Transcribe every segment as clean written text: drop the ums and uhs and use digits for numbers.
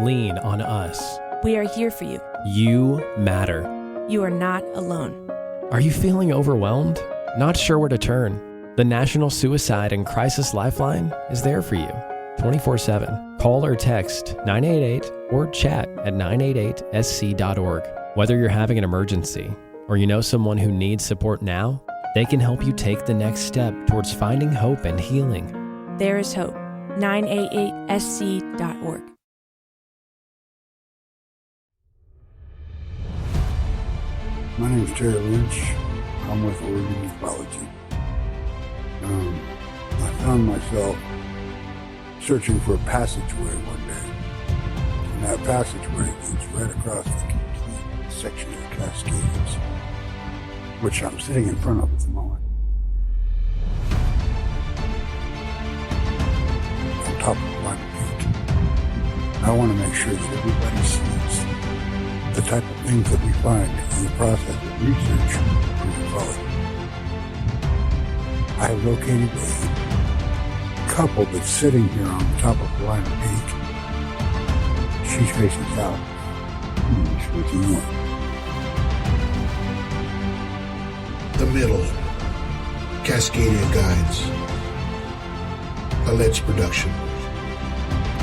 lean on us. We are here for you. You matter. You are not alone. Are you feeling overwhelmed? Not sure where to turn? The National Suicide and Crisis Lifeline is there for you 24/7. Call or text 988 or chat at 988sc.org. Whether you're having an emergency or you know someone who needs support now, they can help you take the next step towards finding hope and healing. There is hope. 988sc.org. My name is Terry Linch. I'm with Oregon Ecology. I found myself searching for a passageway one day. And that passageway leads right across the complete section of the Cascades, which I'm sitting in front of at the moment. On top of Lime Peak. I want to make sure that everybody sees the type of things that we find in the process of research for ecology. I have located a couple that's sitting here on the top of Lime Peak. She's facing south. He's facing north. The Middle, Cascadia Guides, a Let's production,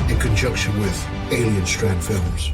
in conjunction with Alien Strand Films.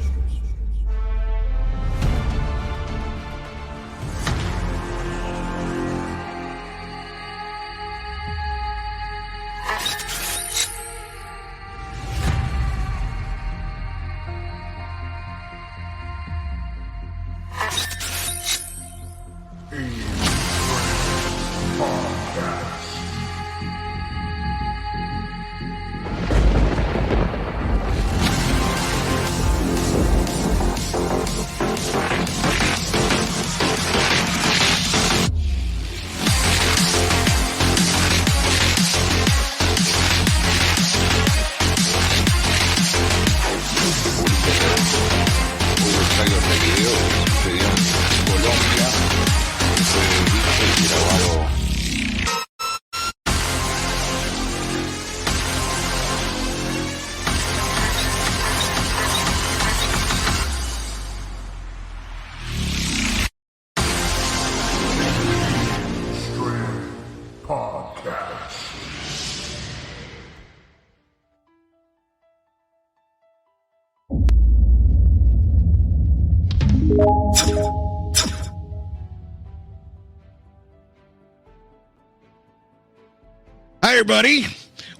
Hi, everybody.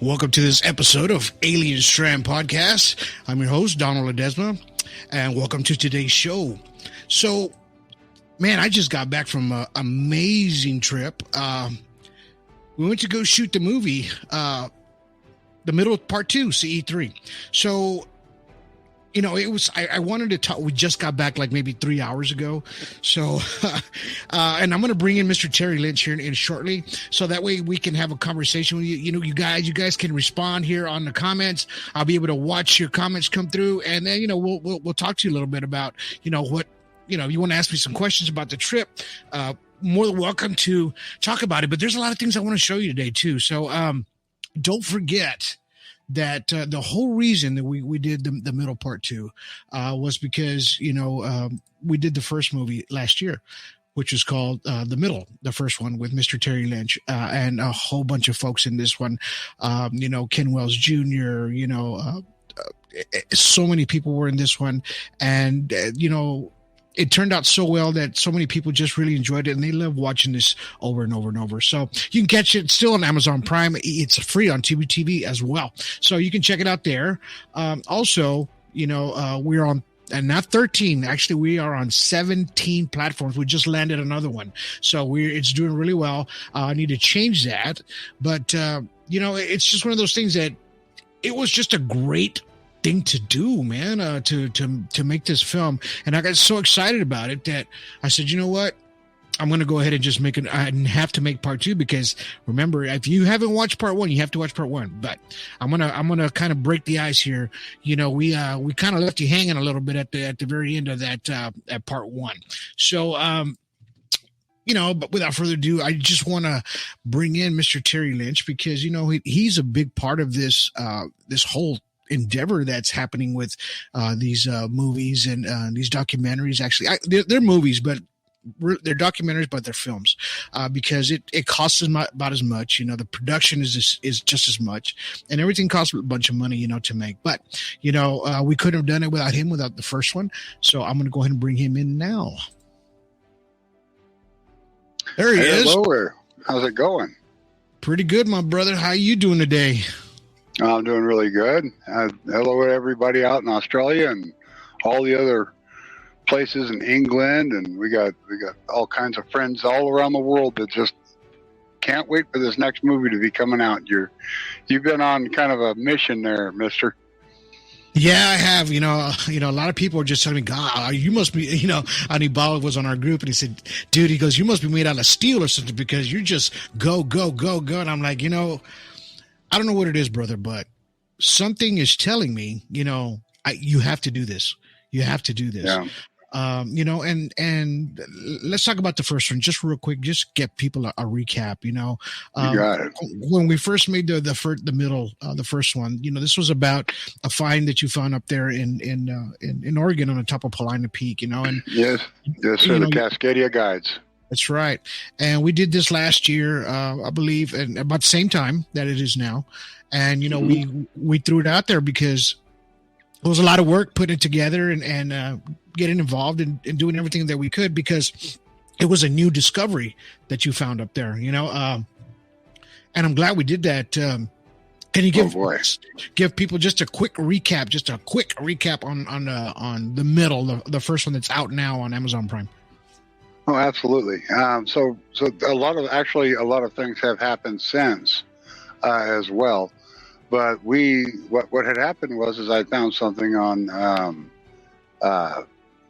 Welcome to this episode of Alien Strand Podcast. I'm your host, Donald Ledesma, and welcome to today's show. So, man, I just got back from an amazing trip. We went to go shoot the movie, The Middle Part 2, CE3. So, you know, it was, I wanted to talk, we just got back like maybe 3 hours ago. So, and I'm going to bring in Mr. Terry Linch here in shortly. So that way we can have a conversation with you. You know, you guys can respond here on the comments. I'll be able to watch your comments come through. And then, you know, we'll talk to you a little bit about, you know, what, you know, you want to ask me some questions about the trip. More than welcome to talk about it, but there's a lot of things I want to show you today too. So, don't forget that the whole reason that we did the Middle Part 2 was because, you know, we did the first movie last year, which is called The Middle, the first one with Mr. Terry Linch and a whole bunch of folks in this one, you know, Ken Wells Jr., you know, so many people were in this one. And, you know, it turned out so well that so many people just really enjoyed it, and they love watching this over and over and over. So you can catch it still on Amazon Prime. It's free on Tubi TV as well. So you can check it out there. Also, you know, we're on, and not 13, actually we are on 17 platforms. We just landed another one. So it's doing really well. I need to change that. But, you know, it's just one of those things that it was just a great thing to do, man, to make this film. And I got so excited about it that I said, you know what? I'm going to go ahead and just make it. I have to make part 2 because remember, if you haven't watched part 1, you have to watch part 1. But I'm going to kind of break the ice here. You know, we kind of left you hanging a little bit at the very end of that, at part 1. So, you know, but without further ado, I just want to bring in Mr. Terry Linch because, you know, he's a big part of this, this whole endeavor that's happening with these movies and these documentaries. Actually, they're movies, but they're documentaries, but they're films, because it costs about as much. The production is just as much, and everything costs a bunch of money, to make. But we couldn't have done it without the first one. So I'm going to go ahead and bring him in now. There he is. Hello, how's it going? Pretty good, my brother. How you doing today? I'm doing really good. Hello to everybody out in Australia and all the other places in England, and we got all kinds of friends all around the world that just can't wait for this next movie to be coming out. You've been on kind of a mission there, mister. Yeah, I have. A lot of people are just telling me, God, you must be, Anibal was on our group and he said, dude, he goes, you must be made out of steel or something because you just go. And I'm like, I don't know what it is, brother, but something is telling me, you have to do this. You have to do this. Yeah. And let's talk about the first one just real quick. Just get people a recap. You got it. When we first made the first one, this was about a find that you found up there in Oregon on the top of Paulina Peak. And yes, sir. The Cascadia Guides. That's right. And we did this last year, I believe, and about the same time that it is now. And we threw it out there because it was a lot of work putting it together and getting involved and doing everything that we could because it was a new discovery that you found up there, and I'm glad we did that. Can you give people just a quick recap on the middle, the first one that's out now on Amazon Prime? Oh, absolutely. So a lot of things have happened since as well. But what had happened was I found something on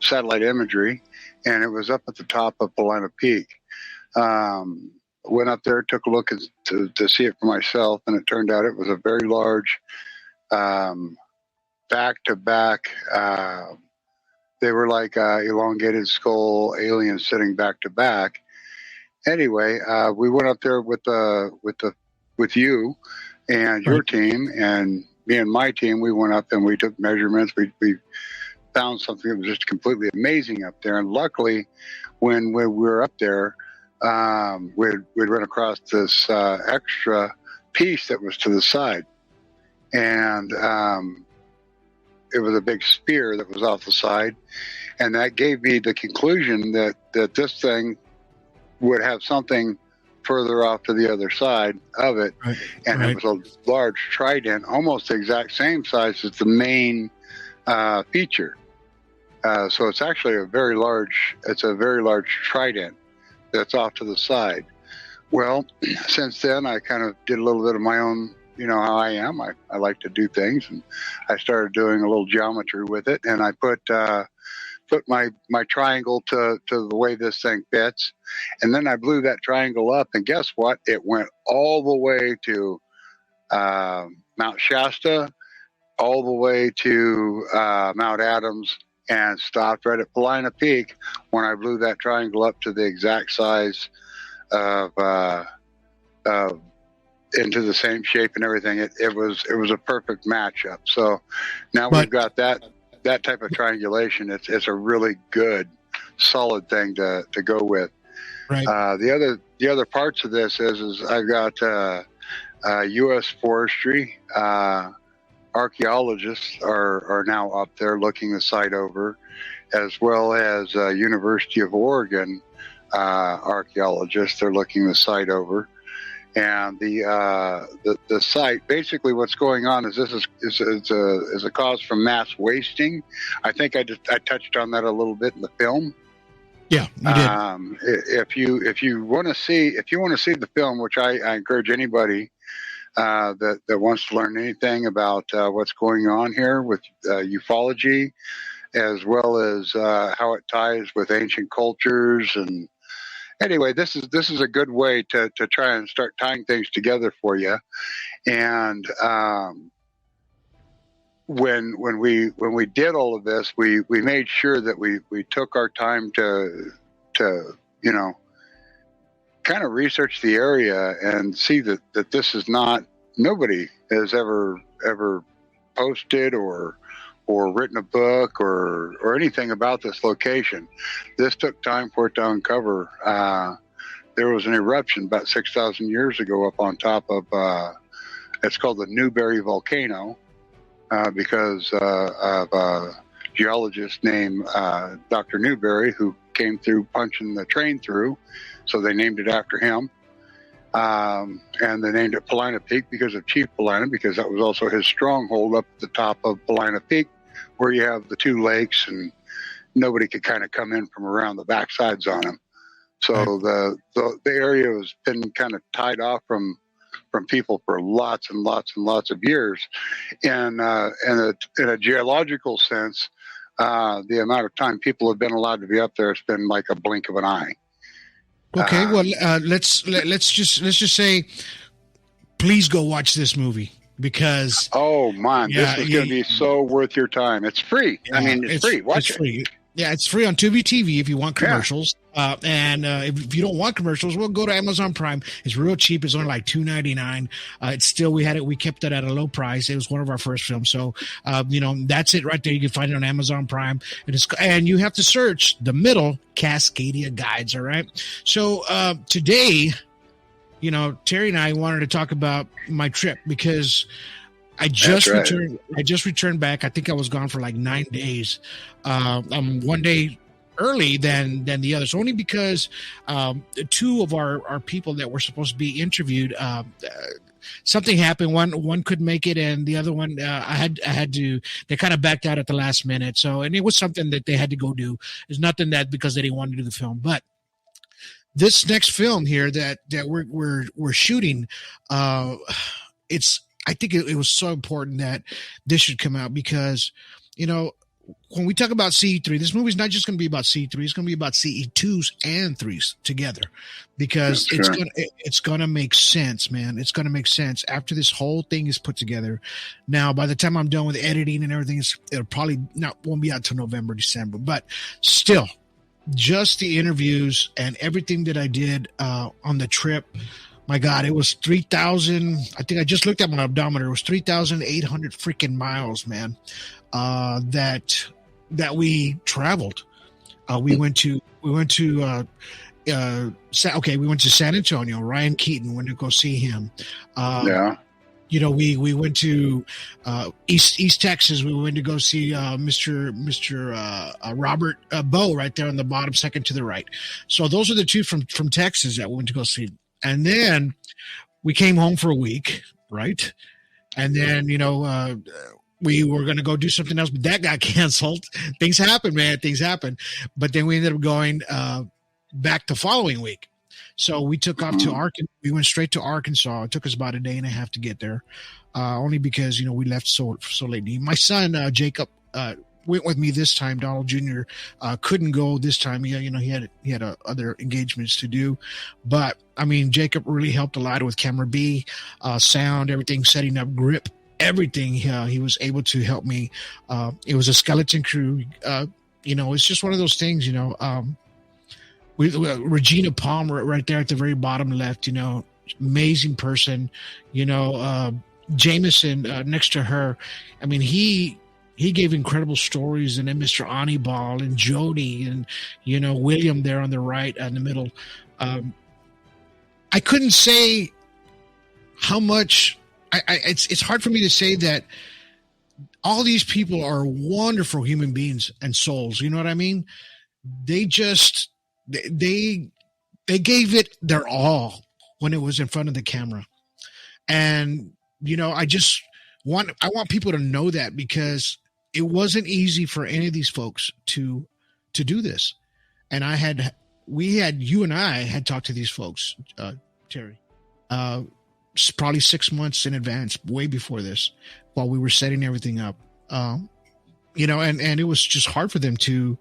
satellite imagery, and it was up at the top of Paulina Peak. Went up there, took a look to see it for myself, and it turned out it was a very large back-to-back. They were like elongated skull aliens sitting back-to-back. Anyway, we went up there with you and your team, and me and my team, we went up and we took measurements. We found something that was just completely amazing up there. And luckily, when we were up there, we'd run across this extra piece that was to the side. And it was a big spear that was off the side. And that gave me the conclusion that this thing would have something further off to the other side of it. Right. And it was a large trident, almost the exact same size as the main feature. So it's actually a very large trident that's off to the side. Well, since then I kind of did a little bit of my own, how I am. I like to do things, and I started doing a little geometry with it, and I put my triangle to the way this thing fits. And then I blew that triangle up, and guess what? It went all the way to Mount Shasta, all the way to Mount Adams, and stopped right at Paulina Peak when I blew that triangle up to the exact size of into the same shape and everything. It was a perfect matchup. So now we've got that type of triangulation. It's a really good, solid thing to go with. Right. The other parts of this is I've got U.S. forestry archaeologists are now up there looking the site over, as well as University of Oregon archaeologists. They're looking the site over. And the site, basically what's going on is this is a cause for mass wasting. I think I touched on that a little bit in the film. Yeah, you did. If you want to see the film, which I encourage anybody that wants to learn anything about what's going on here with ufology, as well as how it ties with ancient cultures. And anyway, this is a good way to try and start tying things together for you. And when we did all of this, we made sure that we took our time to kind of research the area and see that this is not, nobody has ever posted or written a book or anything about this location. This took time for it to uncover. There was an eruption about 6,000 years ago up on top of, it's called the Newberry volcano, because of a geologist named Dr. Newberry, who came through punching the train through. So they named it after him. And they named it Paulina Peak because of Chief Paulina, because that was also his stronghold up at the top of Paulina Peak, where you have the two lakes and nobody could kind of come in from around the backsides on them. So the area has been kind of tied off from people for lots and lots and lots of years. And in a geological sense, the amount of time people have been allowed to be up there, it's been like a blink of an eye. Okay, well, let's just say, please go watch this movie, because oh man, this is going to be so worth your time. It's free. I mean, it's free. Watch it. Free. Yeah, it's free on Tubi TV if you want commercials. And if you don't want commercials, we'll go to Amazon Prime. It's real cheap. It's only like $2.99. It's still, we kept it at a low price. It was one of our first films. So, that's it right there. You can find it on Amazon Prime. And you have to search The Middle Cascadia Guides. All right. So, today, Terry and I wanted to talk about my trip, because I just returned back. I think I was gone for like 9 days. I'm one day early than the others, only because two of our people that were supposed to be interviewed, something happened. One couldn't make it, and the other one, I had to. They kind of backed out at the last minute. So, and it was something that they had to go do. It's nothing that because they didn't want to do the film, but this next film here that we're shooting, I think it was so important that this should come out, because, when we talk about CE3, this movie is not just going to be about CE3. It's going to be about CE2s and 3s together, because it's going to make sense, man. It's going to make sense after this whole thing is put together. Now, by the time I'm done with editing and everything, it'll probably won't be out till November, December, but still, just the interviews and everything that I did on the trip. My God, it was 3,000. I think I just looked at my odometer. It was 3,800 freaking miles, man. That we traveled. We went to San Antonio. Ryan Keaton went to go see him. We went to East Texas. We went to go see Mr. Robert Bowe right there on the bottom, second to the right. So those are the two from Texas that we went to go see. And then we came home for a week, right? And then, we were going to go do something else, but that got canceled. Things happen, man. Things happen. But then we ended up going back the following week. So we took off to Arkansas. We went straight to Arkansas. It took us about a day and a half to get there, only because, we left so late. My son, Jacob, went with me this time. Donald Jr. Couldn't go this time. He had other engagements to do. But, I mean, Jacob really helped a lot with camera B, sound, everything, setting up grip, everything. He was able to help me. It was a skeleton crew. It's just one of those things, Regina Palmer right there at the very bottom left, amazing person, Jameson next to her. I mean, he gave incredible stories, and then Mr. Anibal and Jody and, William there on the right in the middle. I couldn't say how much it's hard for me to say that all these people are wonderful human beings and souls. You know what I mean? They just, they gave it their all when it was in front of the camera. And, I want people to know that, because it wasn't easy for any of these folks to do this. And you and I had talked to these folks, Terry, probably 6 months in advance, way before this, while we were setting everything up. And it was just hard for them to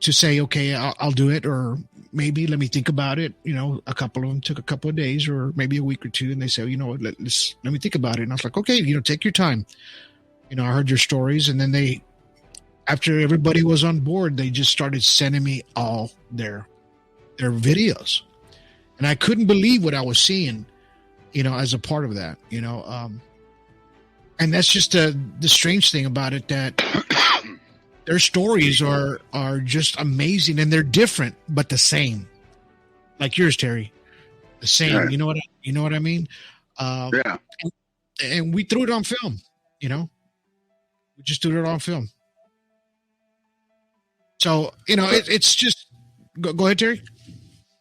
say, okay, I'll do it, or maybe let me think about it. A couple of them took a couple of days or maybe a week or two, and they said, let me think about it. And I was like, okay, take your time. I heard your stories, and then after everybody was on board, they just started sending me all their videos, and I couldn't believe what I was seeing, as a part of that, and And that's just the strange thing about it, that their stories are just amazing, and they're different but the same. Like yours, Terry, the same. Right. You know what I mean? Yeah. And we threw it on film. You know, we just threw it on film. So it's just go ahead, Terry.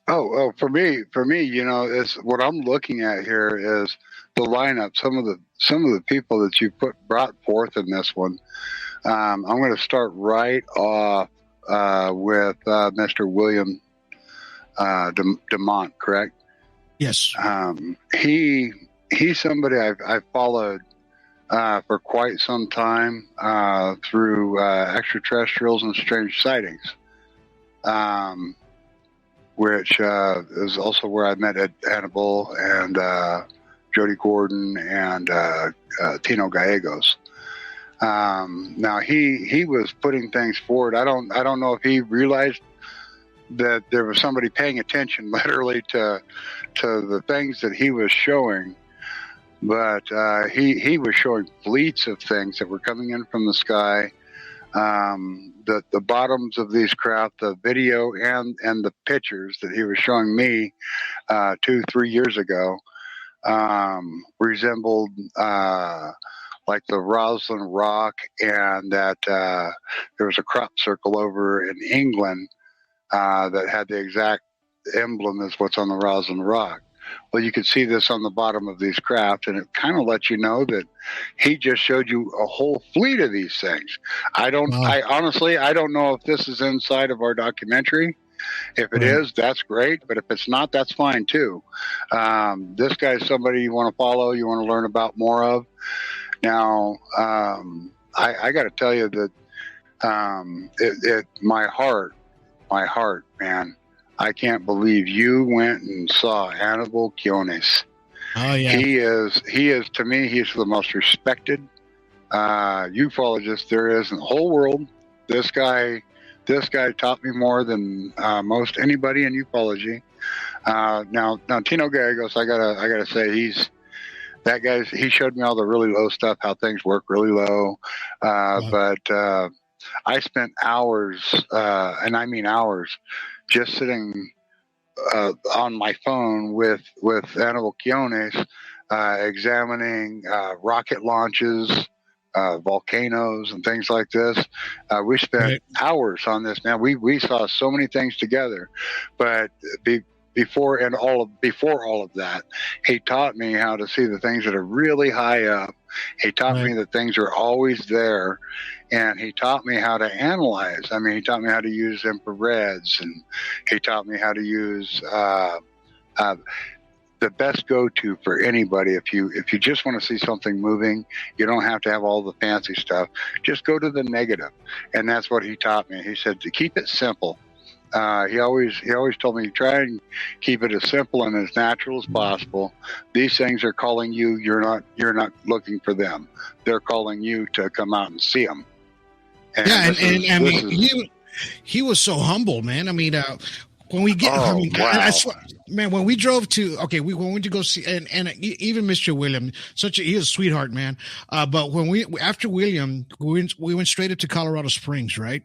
Oh, for me, it's what I'm looking at here is the lineup. Some of the people that you brought forth in this one. I'm going to start right off with Mr. William DeMont, correct? Yes. He's somebody I've followed for quite some time through extraterrestrials and strange sightings. Which is also where I met Hannibal and Jody Gordon and Tino Gallegos. Now he was putting things forward. I don't know if he realized that there was somebody paying attention literally to the things that he was showing, but he was showing fleets of things that were coming in from the sky. The bottoms of these craft, the video and the pictures that he was showing me 2-3 years ago resembled like the Roslyn Rock, and that there was a crop circle over in England that had the exact emblem as what's on the Roslyn Rock. Well, you could see this on the bottom of these craft, and it kind of lets you know that he just showed you a whole fleet of these things. I honestly don't know if this is inside of our documentary. If it is, that's great. But if it's not, that's fine too. This guy's somebody you want to follow, you want to learn about more of. Now, I got to tell you that my heart, man, I can't believe you went and saw Hannibal Quiones. Oh yeah, he is to me, he's the most respected ufologist there is in the whole world. This guy taught me more than most anybody in ufology. Now Tino Gallegos, I gotta say, he showed me all the really low stuff, how things work really low. But I spent hours, and I mean hours, just sitting on my phone with Hannibal Quiones, examining rocket launches, volcanoes, and things like this. We spent hours on this, man. We saw so many things together, but before all of that, he taught me how to see the things that are really high up. He taught me that things are always there, and he taught me how to analyze. I mean, he taught me how to use infrareds, and he taught me how to use the best go-to for anybody. If you just want to see something moving, you don't have to have all the fancy stuff. Just go to the negative, and that's what he taught me. He said to keep it simple. He always told me, try and keep it as simple and as natural as possible. These things are calling you. You're not looking for them. They're calling you to come out and see them. And he was so humble, man. I mean, when we get, wow. I swear, man, when we drove to, we went to go see, and even Mr. William, he was a sweetheart, man. But when after William, we went straight up to Colorado Springs, right?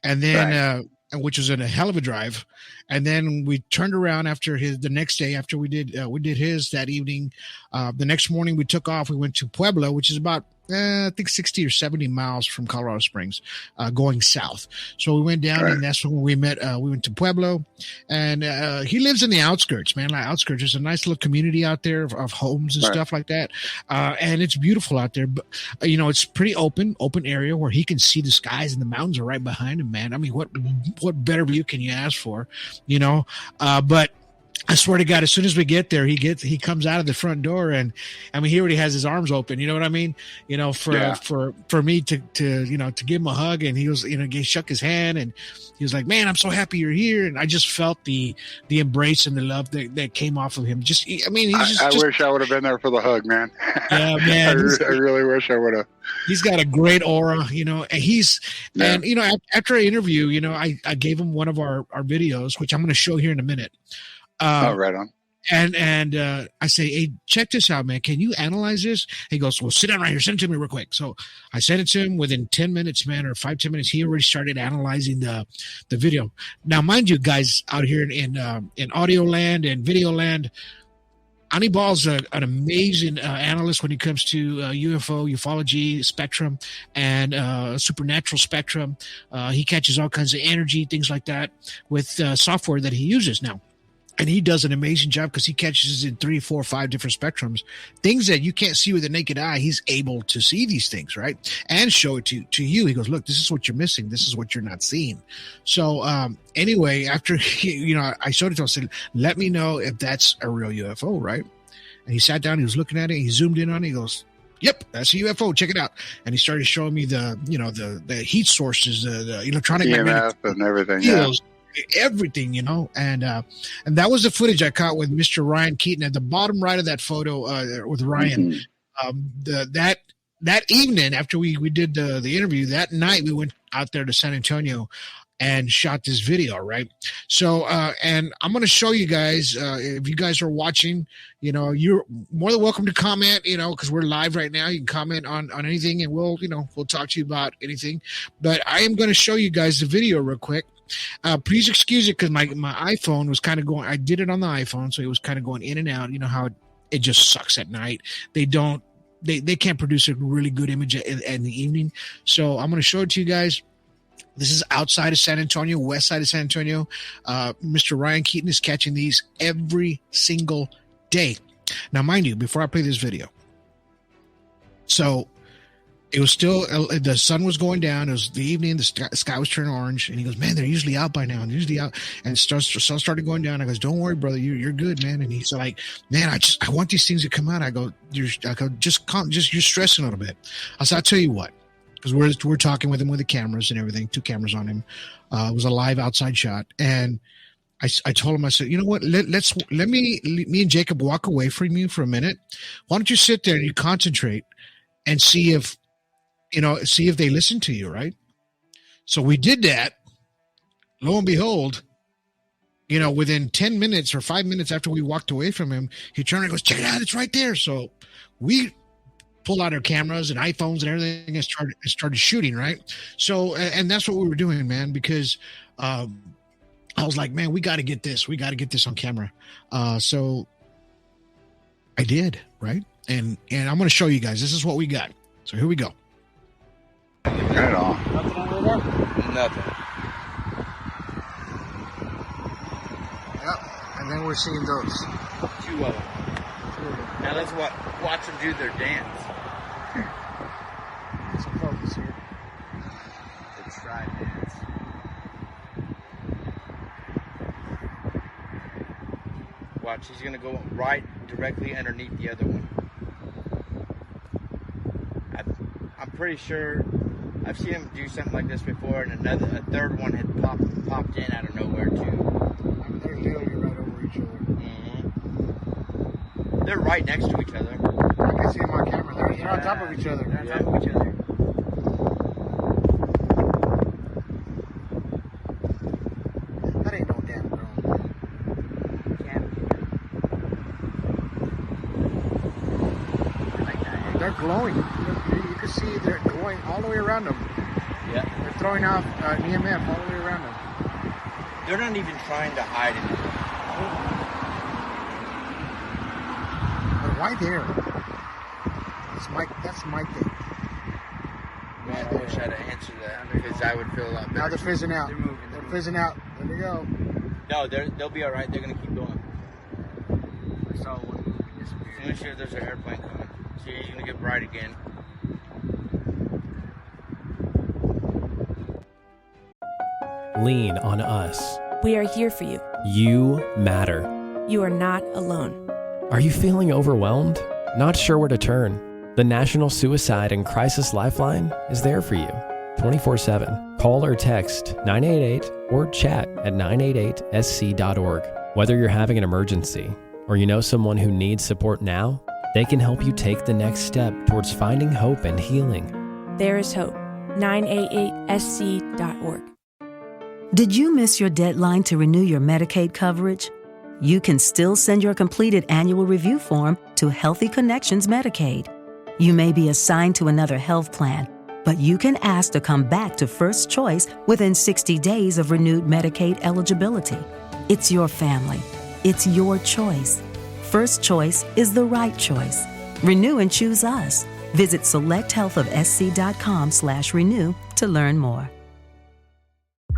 And then, which was a hell of a drive. And then we turned around the next day after we did his that evening. The next morning we took off. We went to Pueblo, which is about, I think 60 or 70 miles from Colorado Springs, going south. So we went down, and that's when we met. We went to Pueblo, and he lives in the outskirts, man. Like outskirts, there's a nice little community out there of homes and stuff like that, and it's beautiful out there. But it's pretty open area where he can see the skies, and the mountains are right behind him, man. I mean, what better view can you ask for? But I swear to God, as soon as we get there, he comes out of the front door, and I mean, he already has his arms open. You know what I mean? For me to give him a hug, and he was, he shook his hand, and he was like, "Man, I'm so happy you're here." And I just felt the embrace and the love that came off of him. I wish I would have been there for the hug, man. Yeah, man. I really wish I would have. He's got a great aura, and after our interview, I gave him one of our videos, which I'm going to show here in a minute. Right on. And I say, hey, check this out, man. Can you analyze this? He goes, well, sit down right here. Send it to me real quick. So I sent it to him within 10 minutes, man, or 5-10 minutes. He already started analyzing the video. Now, mind you, guys out here in audio land and video land, Anibald's an amazing analyst when it comes to UFO, ufology, spectrum, and supernatural spectrum. He catches all kinds of energy, things like that, with software that he uses now. And he does an amazing job because he catches in 3, 4, 5 different spectrums. Things that you can't see with the naked eye, he's able to see these things, right? And show it to you. He goes, look, this is what you're missing. This is what you're not seeing. So anyway, after, I showed it to him, I said, let me know if that's a real UFO, right? And he sat down, he was looking at it, he zoomed in on it, he goes, yep, that's a UFO. Check it out. And he started showing me the heat sources, the electronic EMF and everything. fields. Yeah. Everything, and that was the footage I caught with Mr. Ryan Keaton at the bottom right of that photo with Ryan. That evening after we did the interview, that night we went out there to San Antonio and shot this video, right? So and I'm going to show you guys if you guys are watching, you're more than welcome to comment, because we're live right now. You can comment on anything, and we'll talk to you about anything. But I am going to show you guys the video real quick. Please excuse it because my iPhone was kind of going. I did it on the iPhone, so it was kind of going in and out. You know how it just sucks at night. They can't produce a really good image in the evening. So I'm going to show it to you guys. This is outside of San Antonio, west side of San Antonio. Mr. Ryan Keaton is catching these every single day. Now, mind you, before I play this video, so it was still, the sun was going down. It was the evening. The sky was turning orange. And he goes, man, they're usually out by now. And usually out. And sun started going down. I goes, don't worry, brother. You're good, man. And he's like, man, I want these things to come out. I go, you're stressing a little bit. I said, I'll tell you what. Because we're talking with him with the cameras and everything, 2 cameras on him. It was a live outside shot. And I told him, I said, you know what, let me and Jacob walk away from you for a minute. Why don't you sit there and you concentrate and see if they listen to you, right? So we did that. Lo and behold, within 10 minutes or 5 minutes after we walked away from him, he turned and goes, check it out, it's right there. So we pulled out our cameras and iPhones and everything and started shooting, right? So, and that's what we were doing, man, because I was like, man, we got to get this. We got to get this on camera. So I did, right? And I'm going to show you guys. This is what we got. So here we go. Right on. Nothing over there? Nothing. Yep. And then we're seeing those. 2 of them. Now let's watch them do their dance. Get some focus here. The try dance. Watch, he's gonna go right directly underneath the other one. I'm pretty sure I've seen him do something like this before, and a third one had popped in out of nowhere too. I mean, they're literally right over each other. Mm-hmm. They're right next to each other. I can see them on camera. They're on top of each other. They're on top of each other. That ain't no damn drone. They're glowing. You can see they're going all the way around them. Yeah. They're throwing off an EMF all the way around them. They're not even trying to hide anything. But why there? That's my thing. Man, I wish I had to answer that because I would feel a lot better. Now they're fizzing out. They're moving. They're fizzing out. There we go. No, they'll be all right. They're gonna keep going. I saw one movie disappear. I'm gonna sure there's an airplane coming. See, he's gonna get bright again. Lean on us. We are here for you. You matter. You are not alone. Are you feeling overwhelmed? Not sure where to turn? The National Suicide and Crisis Lifeline is there for you 24/7. Call or text 988 or chat at 988sc.org. Whether you're having an emergency or you know someone who needs support now, they can help you take the next step towards finding hope and healing. There is hope. 988sc.org. Did you miss your deadline to renew your Medicaid coverage? you can still send your completed annual review form to Healthy Connections Medicaid. You may be assigned to another health plan, but you can ask to come back to First Choice within 60 days of renewed Medicaid eligibility. It's your family. It's your choice. First Choice is the right choice. Renew and choose us. Visit selecthealthofsc.com/renew to learn more.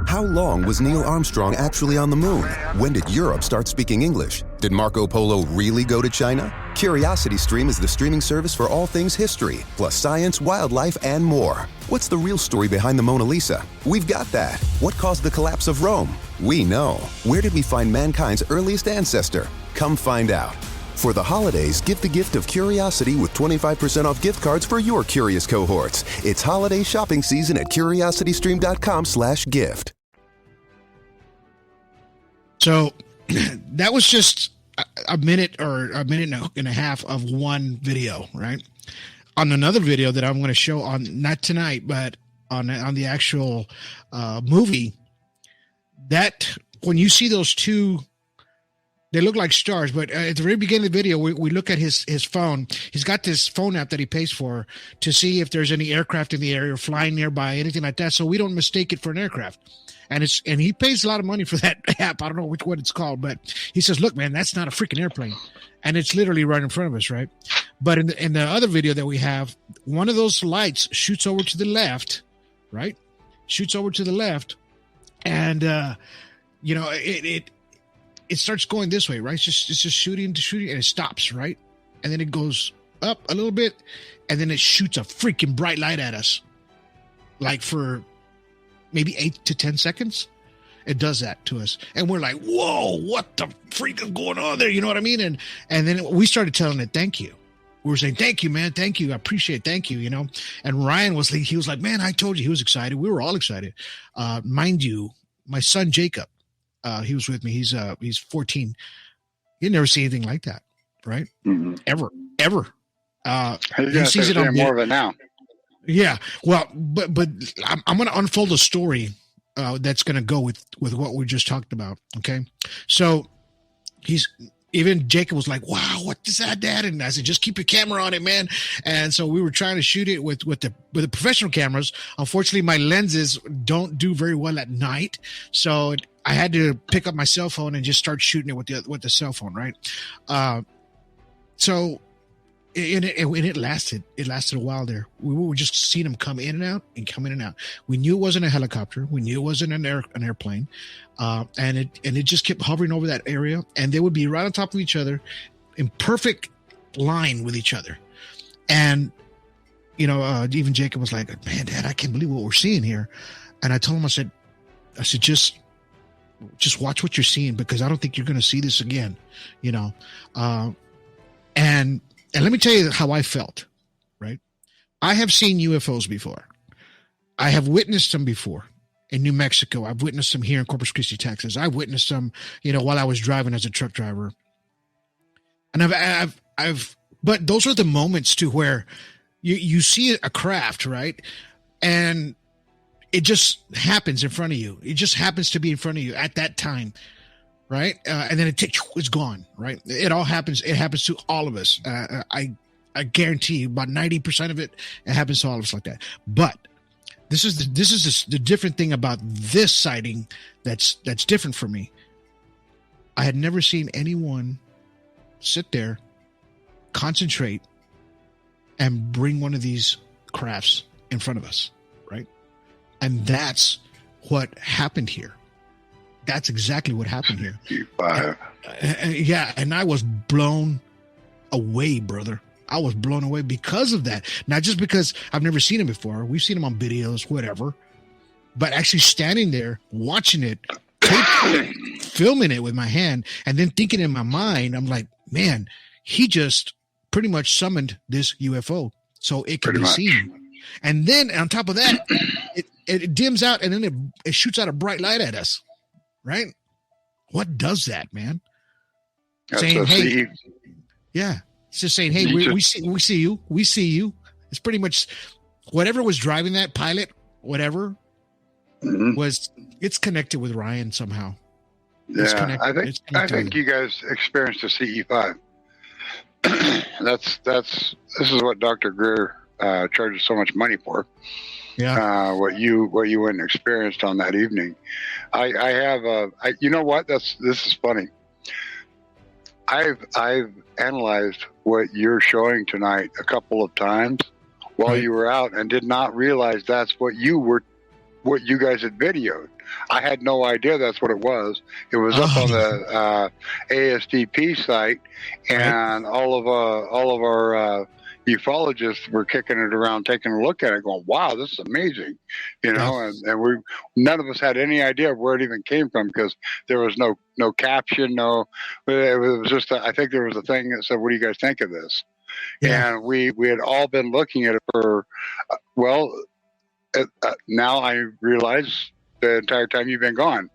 How long was Neil Armstrong actually on the moon? When did Europe start speaking English? Did Marco Polo really go to China? CuriosityStream is the streaming service for all things history, plus science, wildlife, and more. What's the real story behind the Mona Lisa? We've got that. What caused the collapse of Rome? We know. Where did we find mankind's earliest ancestor? Come find out. For the holidays, give the gift of curiosity with 25% off gift cards for your curious cohorts. It's holiday shopping season at curiositystream.com/gift. So that was just a minute or a minute and a half of one video, right? On another video that I'm going to show on, not tonight, but on the actual movie, that when you see those two, they look like stars, but at the very beginning of the video, we look at his phone. He's got this phone app that he pays for to see if there's any aircraft in the area or flying nearby, anything like that, so we don't mistake it for an aircraft. And he pays a lot of money for that app. I don't know what it's called, but he says, "Look, man, that's not a freaking airplane," and it's literally right in front of us, right? But in the other video that we have, one of those lights shoots over to the left, right? Shoots over to the left, and it starts going this way, right? It's just shooting, and it stops, right? And then it goes up a little bit, and then it shoots a freaking bright light at us, like for maybe 8 to 10 seconds. It does that to us, and we're like, "Whoa, what the freak is going on there?" You know what I mean? And then we started telling it, "Thank you." We were saying, "Thank you, man. Thank you. I appreciate it. Thank you." You know. And Ryan was like, "Man, I told you." He was excited. We were all excited. Mind you, my son Jacob, he was with me. He's 14. He'd never seen anything like that, right? Mm-hmm. Ever. He sees it on more of it now. Yeah. Well, but I'm going to unfold a story that's going to go with what we just talked about. Okay. So even Jacob was like, "Wow, what is that, Dad?" And I said, "Just keep your camera on it, man." And so we were trying to shoot it with the professional cameras. Unfortunately, my lenses don't do very well at night. So I had to pick up my cell phone and just start shooting it with the cell phone. Right. So it lasted a while there. We were just seeing them come in and out and come in and out. We knew it wasn't a helicopter. We knew it wasn't an airplane. And it just kept hovering over that area, and they would be right on top of each other in perfect line with each other. And, even Jacob was like, "Man, Dad, I can't believe what we're seeing here." And I told him, I said, just watch what you're seeing, because I don't think you're going to see this again, And let me tell you how I felt, right? I have seen UFOs before. I have witnessed them before in New Mexico. I've witnessed them here in Corpus Christi, Texas. I witnessed them, while I was driving as a truck driver. And but those are the moments to where you see a craft, right? And it just happens in front of you. It just happens to be in front of you at that time. Right. And then it's gone. Right. It all happens. It happens to all of us. I guarantee you about 90% of it happens to all of us like that. But this is the different thing about this sighting that's different for me. I had never seen anyone sit there, concentrate, and bring one of these crafts in front of us. Right. And that's what happened here. That's exactly what happened here. And I was blown away, brother. I was blown away because of that. Not just because I've never seen him before. We've seen him on videos, whatever. But actually standing there, watching it, filming it with my hand, and then thinking in my mind, I'm like, man, he just pretty much summoned this UFO so it can be seen. And then on top of that, it dims out, and then it shoots out a bright light at us. Right? What does that, man? Saying, "Hey," yeah, it's just saying, "Hey, we see you. We see you." It's pretty much whatever was driving that pilot, whatever it's connected with Ryan somehow. Yeah, I think you guys experienced a CE5. This is what Dr. Greer charges so much money for. Yeah. What you went and experienced on that evening. I have you know what? This is funny. I've analyzed what you're showing tonight a couple of times while you were out, and did not realize that's what you guys had videoed. I had no idea that's what it was. It was up on the ASDP site, and all of our ufologists were kicking it around, taking a look at it, going, "Wow, this is amazing," and none of us had any idea where it even came from, because there was no caption, it was just I think there was a thing that said, "What do you guys think of this?" Yeah. And we had all been looking at it for now I realize the entire time you've been gone.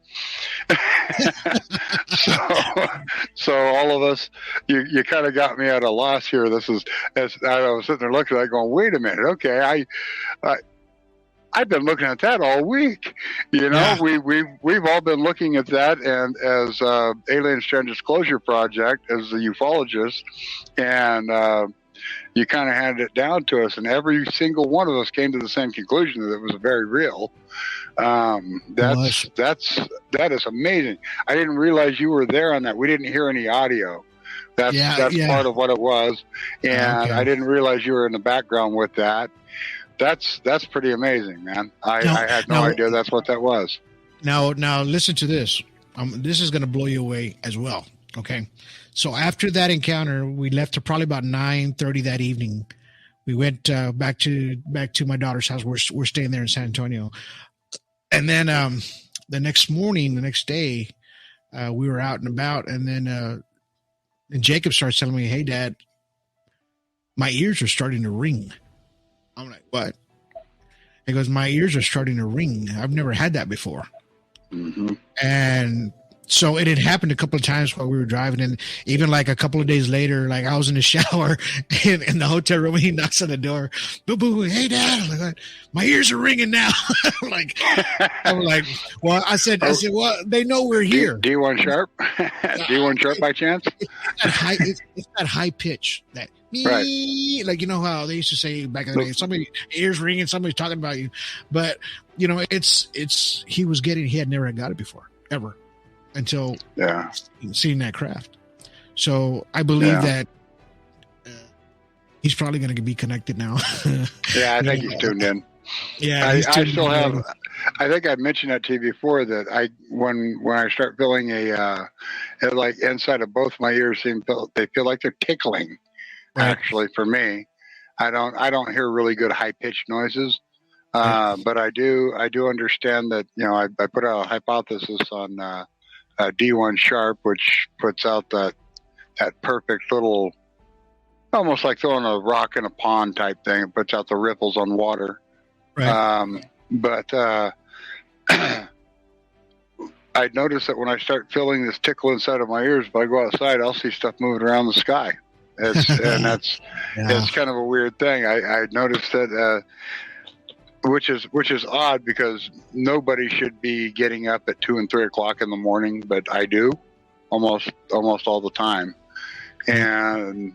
so all of us, you kind of got me at a loss here. As I was sitting there looking at it going, wait a minute, okay, I've been looking at that all week. We've all been looking at that, and as Alien Strand Disclosure Project, as the ufologist, and you kind of handed it down to us, and every single one of us came to the same conclusion that it was very real. That is amazing. I didn't realize you were there on that. We didn't hear any audio. That's part of what it was, and I didn't realize you were in the background with that. That's pretty amazing, man. I had no idea that's what that was. Now listen to this. This is going to blow you away as well. Okay. So after that encounter, we left at probably about 9:30 that evening. We went back to my daughter's house. We're staying there in San Antonio. And then the next day, we were out and about, and then and Jacob starts telling me, "Hey, Dad, my ears are starting to ring." I'm like, "What?" He goes, "My ears are starting to ring. I've never had that before." Mm-hmm. And so it had happened a couple of times while we were driving, and even like a couple of days later, like I was in the shower in the hotel room, and he knocks on the door. Boo boo, hey Dad! I'm like, my ears are ringing now. I'm like, well, I said, well, they know we're here. D1 sharp, D1 sharp by chance? It's that high pitch that. Right. Like, you know how they used to say back in the day, somebody ears ringing, somebody's talking about you, but he had never got it before, ever, until seeing that craft. So I believe that he's probably going to be connected now. Yeah, I think he's tuned in. Yeah, I still have. I think I mentioned that to you before, that when I start feeling like inside of both my ears, they feel like they're tickling. Right. Actually, for me, I don't hear really good high pitched noises, but I do understand that. I put out a hypothesis on D1 sharp, which puts out that perfect little, almost like throwing a rock in a pond type thing. It puts out the ripples on water. Right. But I notice that when I start feeling this tickle inside of my ears, if I go outside, I'll see stuff moving around the sky. It's kind of a weird thing. I noticed that, which is odd, because nobody should be getting up at 2 and 3 o'clock in the morning, but I do almost all the time. And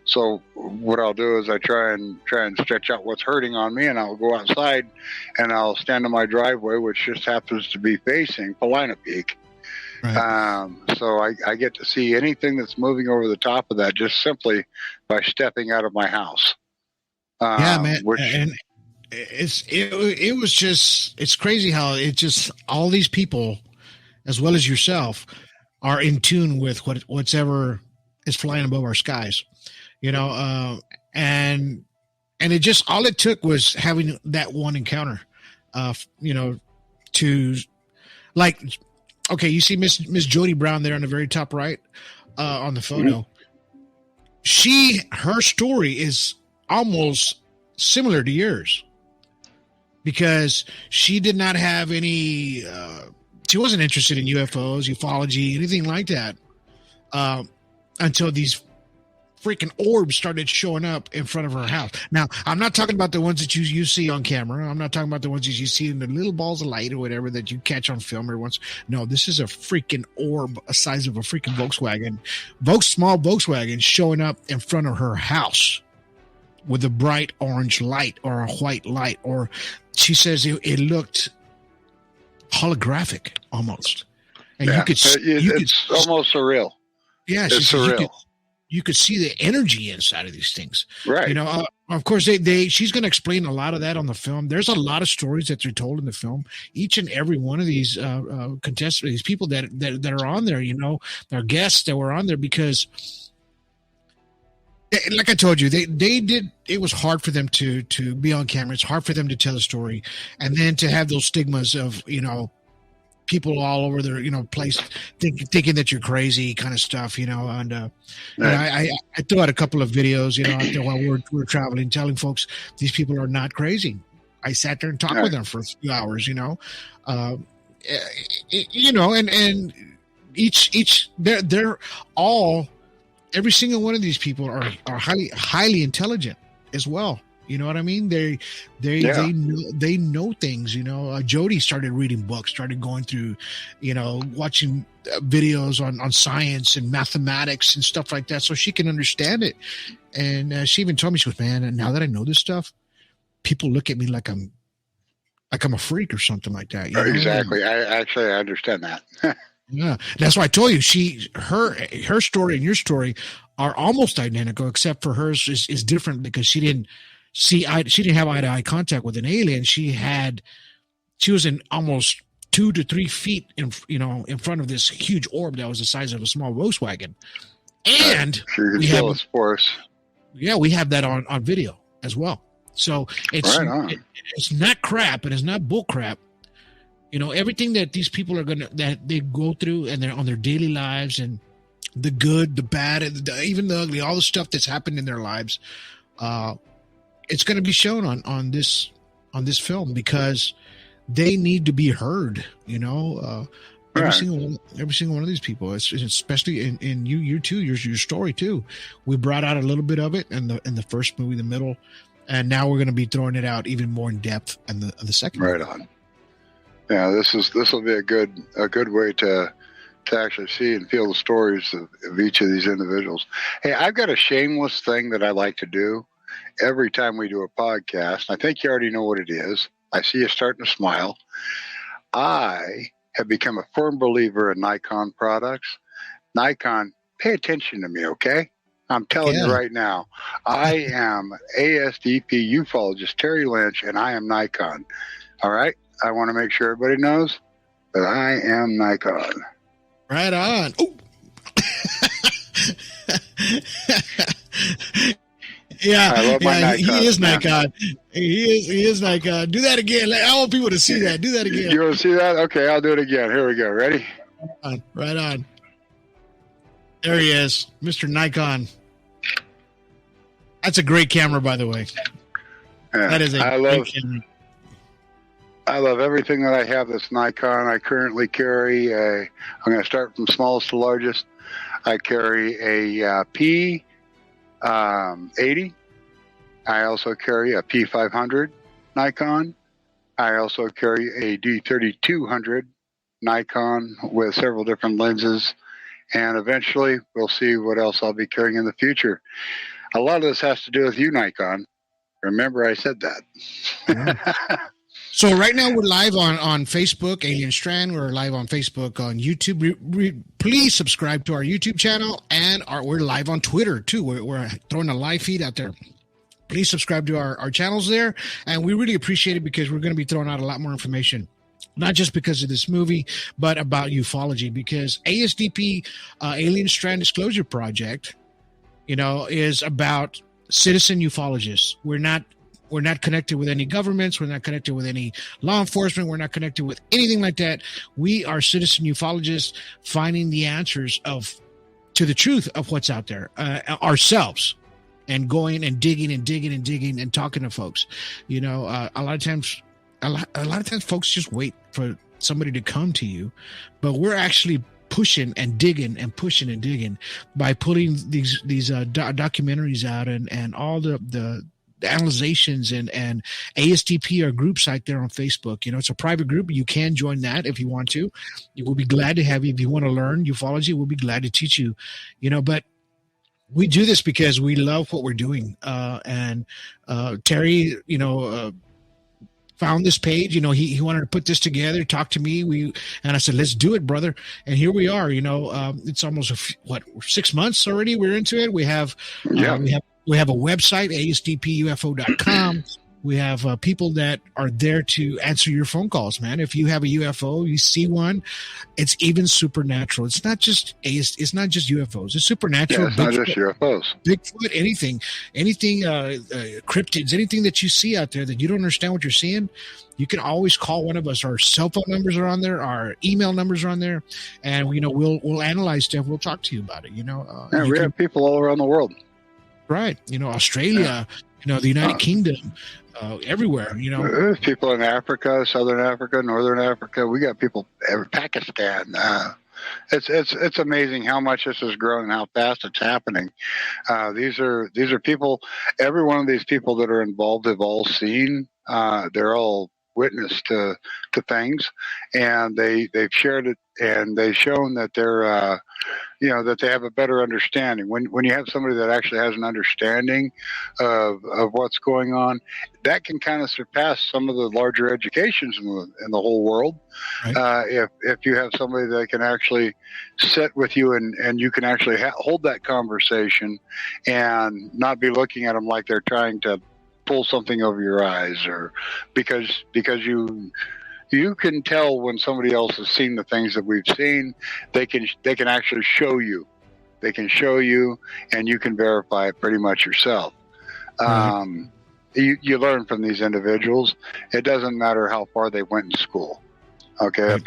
so what I'll do is I try and stretch out what's hurting on me, and I'll go outside and I'll stand in my driveway, which just happens to be facing Paulina Peak. Right. So I get to see anything that's moving over the top of that just simply by stepping out of my house. Yeah, man. And it was just, it's crazy how it just, all these people, as well as yourself, are in tune with whatever is flying above our skies, and it just, all it took was having that one encounter, to, like, okay, you see Miss Jody Brown there on the very top right, on the photo. Mm-hmm. Her story is almost similar to yours, because she did not have any. She wasn't interested in UFOs, ufology, anything like that, until these freaking orbs started showing up in front of her house. Now, I'm not talking about the ones that you see on camera. I'm not talking about the ones that you see in the little balls of light or whatever that you catch on film every once. No, this is a freaking orb, a size of a freaking Volkswagen, small Volkswagen showing up in front of her house with a bright orange light or a white light, or she says it looked holographic almost. And yeah, it's almost surreal. Yeah, it's surreal. You could see the energy inside of these things. Right. You know, of course, she's going to explain a lot of that on the film. There's a lot of stories that they're told in the film. Each and every one of these contestants, these people that are on there, you know, they're guests that were on there because, like I told you, they did. It was hard for them to be on camera. It's hard for them to tell a story, and then to have those stigmas of, you know, people all over their, you know, place thinking that you're crazy kind of stuff, you know. And I threw out a couple of videos, you know, out there while we were traveling, telling folks these people are not crazy. I sat there and talked with them for a few hours, you know, you know, and they're all, every single one of these people are highly intelligent as well. You know what I mean? They know things, you know. Jody started reading books, started going through, you know, watching videos on science and mathematics and stuff like that so she can understand it. And she even told me, she goes, man, and now that I know this stuff, people look at me like I'm a freak or something like that. You know? Exactly. I understand that. Yeah. That's why I told you her story and your story are almost identical, except for hers is different because she didn't have eye-to-eye contact with an alien. She was in almost 2 to 3 feet in front of this huge orb that was the size of a small Volkswagen. And we have that on video as well. So it's not crap and it's not bull crap. You know, everything that these people that they go through and they're on their daily lives, and the good, the bad, and even the ugly, all the stuff that's happened in their lives, it's going to be shown on this film because they need to be heard. You know, every single one of these people, especially in you too, your story too. We brought out a little bit of it in the first movie, the middle, and now we're going to be throwing it out even more in depth in the second. Right on. Yeah, this will be a good way to actually see and feel the stories of each of these individuals. Hey, I've got a shameless thing that I like to do every time we do a podcast. I think you already know what it is. I see you starting to smile. I have become a firm believer in Nikon products. Nikon, pay attention to me, okay? I'm telling you right now, I am ASDP ufologist Terry Linch, and I am Nikon. All right? I want to make sure everybody knows that I am Nikon. Right on. Oh. Yeah, I love my Nikon. He is Nikon. He is Nikon. Do that again. I want people to see that. Do that again. You want to see that? Okay, I'll do it again. Here we go. Ready? Right on. There he is, Mr. Nikon. That's a great camera, by the way. Yeah, that is a great camera. I love everything that I have that's Nikon. I currently carry I'm going to start from smallest to largest. I carry a P80. I also carry a P500 Nikon. I also carry a D3200 Nikon with several different lenses. And eventually we'll see what else I'll be carrying in the future. A lot of this has to do with you, Nikon. Remember I said that. Yeah. So right now we're live on Facebook, Alien Strand. We're live on Facebook, on YouTube. Please subscribe to our YouTube channel, and we're live on Twitter too. We're throwing a live feed out there. Please subscribe to our channels there, and we really appreciate it because we're going to be throwing out a lot more information, not just because of this movie, but about ufology. Because ASDP, Alien Strand Disclosure Project, you know, is about citizen ufologists. We're not connected with any governments. We're not connected with any law enforcement. We're not connected with anything like that. We are citizen ufologists finding the answers to the truth of what's out there ourselves, and going and digging and talking to folks. You know, a lot of times folks just wait for somebody to come to you, but we're actually pushing and digging and pushing and digging by pulling these documentaries out and all the analyzations and ASDP are groups out there on Facebook. It's a private group. You can join that if you want to. We'll be glad to have you. If you want to learn ufology, we'll be glad to teach you, but we do this because we love what we're doing. And Terry, found this page. He wanted to put this together, talk to me. And I said, let's do it, brother. And here we are. It's almost 6 months already. We're into it. We have we have a website, asdpufo.com. We have people that are there to answer your phone calls, man. If you have a UFO, you see one, it's even supernatural. It's not just UFOs. It's supernatural. Yeah, it's not just UFOs. Bigfoot, anything, cryptids, anything that you see out there that you don't understand what you're seeing, you can always call one of us. Our cell phone numbers are on there. Our email numbers are on there, and we'll analyze stuff. We'll talk to you about it. We have people all around the world. Right. Australia. The United Kingdom. Everywhere, There's people in Africa, Southern Africa, Northern Africa. We got people Pakistan. It's amazing how much this has grown and how fast it's happening. These are people. Every one of these people that are involved have all seen. They're all witness to things, and they've shared it, and they've shown that they're that they have a better understanding. When you have somebody that actually has an understanding of what's going on, that can kind of surpass some of the larger educations in the whole world. Right. If you have somebody that can actually sit with you and you can actually hold that conversation and not be looking at them like they're trying to pull something over your eyes, or because you can tell when somebody else has seen the things that we've seen. They can actually show you. They can show you, and you can verify it pretty much yourself. Mm-hmm. You learn from these individuals. It doesn't matter how far they went in school. Okay, right.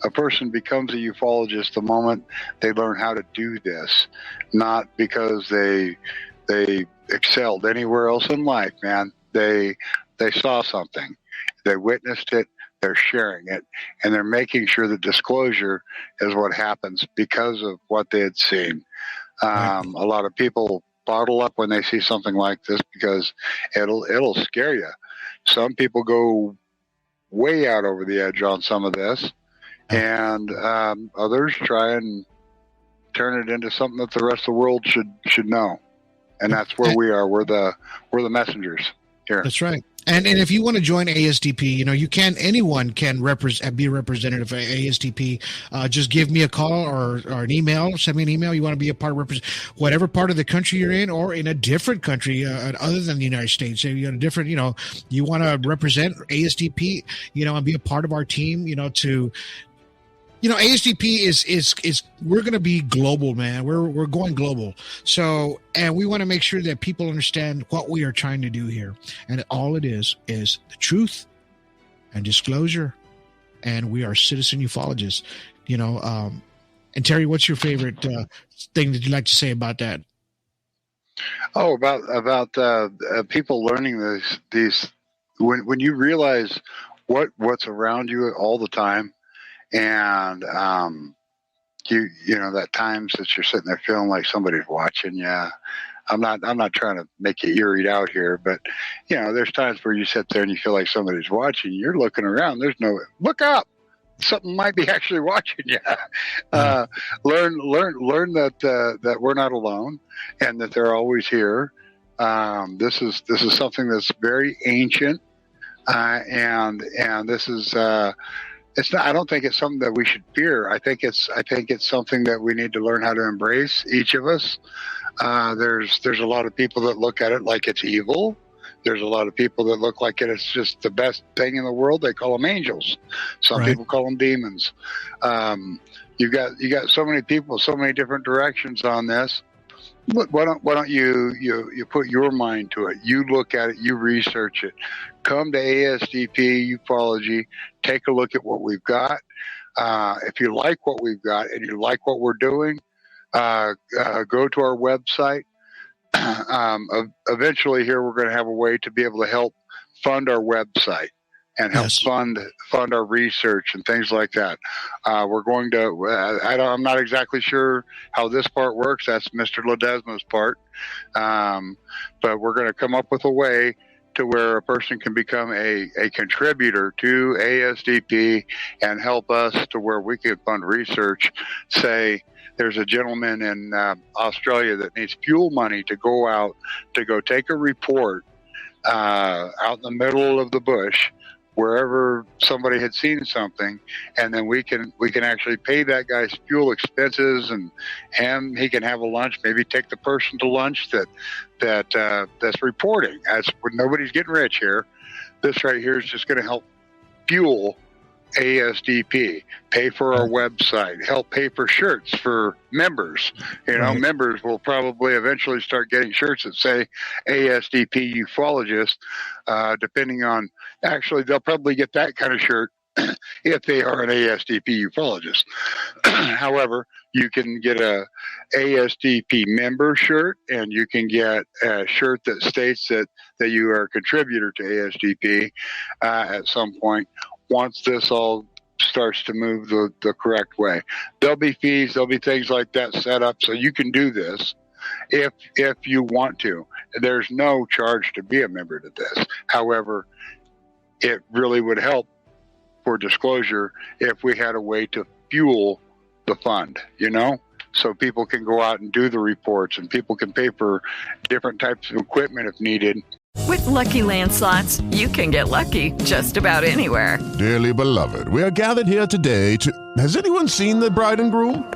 A person becomes a ufologist the moment they learn how to do this, not because they excelled anywhere else in life, man. They saw something. They witnessed it. They're sharing it, and they're making sure that disclosure is what happens because of what they had seen. A lot of people bottle up when they see something like this because it'll scare you. Some people go way out over the edge on some of this, and others try and turn it into something that the rest of the world should know. And that's where we are. We're the messengers here. That's right. And if you want to join ASDP, anyone can be a representative of ASDP. Just give me a call or an email. Send me an email. You want to be a part of whatever part of the country you're in, or in a different country other than the United States. You got a different, you want to represent ASDP, and be a part of our team. ASDP is we're going to be global, man. We're going global. So, and we want to make sure that people understand what we are trying to do here. And all it is the truth and disclosure. And we are citizen ufologists, and Terry, what's your favorite thing that you'd like to say about that? Oh, about people learning these when you realize what's around you all the time. And that times that you're sitting there feeling like somebody's watching you. I'm not trying to make you eerie out here, but there's times where you sit there and you feel like somebody's watching. You're looking around. There's no look up. Something might be actually watching you. Learn that we're not alone, and that they're always here. This is something that's very ancient, and this is. It's not. I don't think it's something that we should fear. I think it's something that we need to learn how to embrace. Each of us. There's a lot of people that look at it like it's evil. There's a lot of people that look like it's just the best thing in the world. They call them angels. Some people call them demons. You got so many people, so many different directions on this. Why don't you put your mind to it? You look at it, you research it. Come to ASDP Ufology, take a look at what we've got. If you like what we've got and you like what we're doing, go to our website. Eventually here we're going to have a way to be able to help fund our website. and help fund our research and things like that. We're going to. I'm not exactly sure how this part works. That's Mr. Ledesma's part, but we're going to come up with a way to where a person can become a contributor to ASDP and help us to where we can fund research. Say there's a gentleman in Australia that needs fuel money to go out to go take a report out in the middle of the bush, wherever somebody had seen something, and then we can actually pay that guy's fuel expenses, and he can have a lunch, maybe take the person to lunch that's reporting. As nobody's getting rich here, this right here is just going to help fuel ASDP, pay for our website, help pay for shirts for members. Members will probably eventually start getting shirts that say ASDP ufologist, depending on, actually they'll probably get that kind of shirt if they are an ASDP ufologist. However, you can get a ASDP member shirt, and you can get a shirt that states that you are a contributor to ASDP at some point, once this all starts to move the correct way. There'll be fees, there'll be things like that set up so you can do this if you want to. There's no charge to be a member to this. However, it really would help for disclosure if we had a way to fuel the fund, so people can go out and do the reports, and people can pay for different types of equipment if needed. With Lucky Land Slots, you can get lucky just about anywhere. Dearly beloved, we are gathered here today to... Has anyone seen the bride and groom?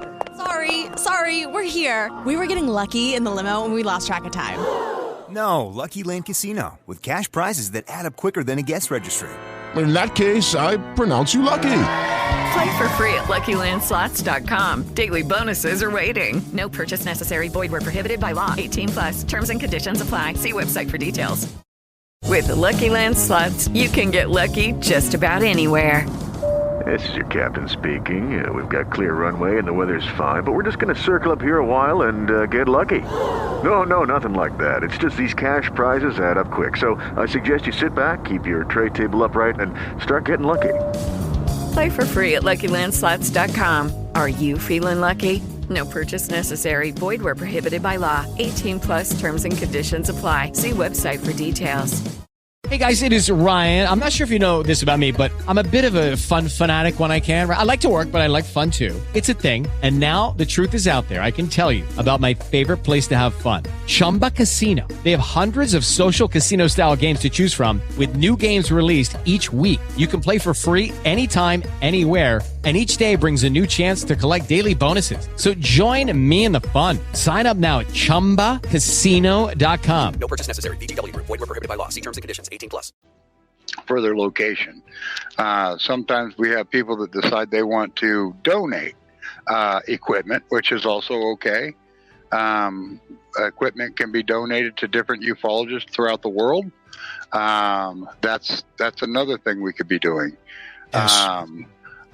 Sorry, we're here. We were getting lucky in the limo and we lost track of time. No, Lucky Land Casino, with cash prizes that add up quicker than a guest registry. In that case, I pronounce you lucky. Play for free at LuckyLandSlots.com. Daily bonuses are waiting. No purchase necessary. Void where prohibited by law. 18+. Terms and conditions apply. See website for details. With the Lucky Land Slots, you can get lucky just about anywhere. This is your captain speaking. We've got clear runway and the weather's fine, but we're just going to circle up here a while and get lucky. No, nothing like that. It's just these cash prizes add up quick. So I suggest you sit back, keep your tray table upright, and start getting lucky. Play for free at LuckyLandSlots.com. Are you feeling lucky? No purchase necessary. Void where prohibited by law. 18+ terms and conditions apply. See website for details. Hey guys, it is Ryan. I'm not sure if you know this about me, but I'm a bit of a fun fanatic when I can. I like to work, but I like fun too. It's a thing. And now the truth is out there. I can tell you about my favorite place to have fun. Chumba Casino. They have hundreds of social casino style games to choose from with new games released each week. You can play for free anytime, anywhere. And each day brings a new chance to collect daily bonuses. So join me in the fun. Sign up now at ChumbaCasino.com. No purchase necessary. VGW. Void where prohibited by law. See terms and conditions. 18+. Further location. Sometimes we have people that decide they want to donate equipment, which is also okay. Equipment can be donated to different ufologists throughout the world. That's another thing we could be doing. Yes.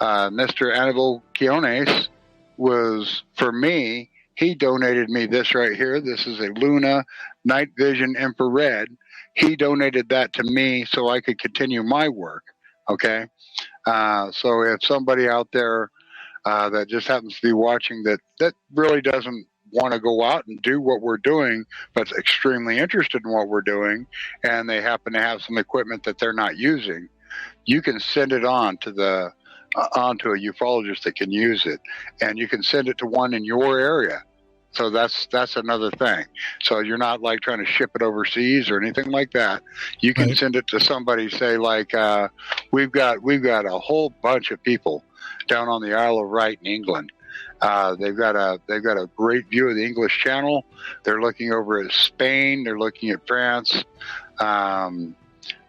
Mr. Anibal Quiones was, for me, he donated me this right here. This is a Luna Night Vision Infrared. He donated that to me so I could continue my work. Okay. So if somebody out there that just happens to be watching that really doesn't want to go out and do what we're doing, but's extremely interested in what we're doing, and they happen to have some equipment that they're not using, you can send it on to onto a ufologist that can use it, and you can send it to one in your area. So that's another thing. So you're not like trying to ship it overseas or anything like that. You can send it to somebody, say like we've got a whole bunch of people down on the Isle of Wight in England. They've got a great view of the English Channel. They're looking over at Spain. They're looking at France.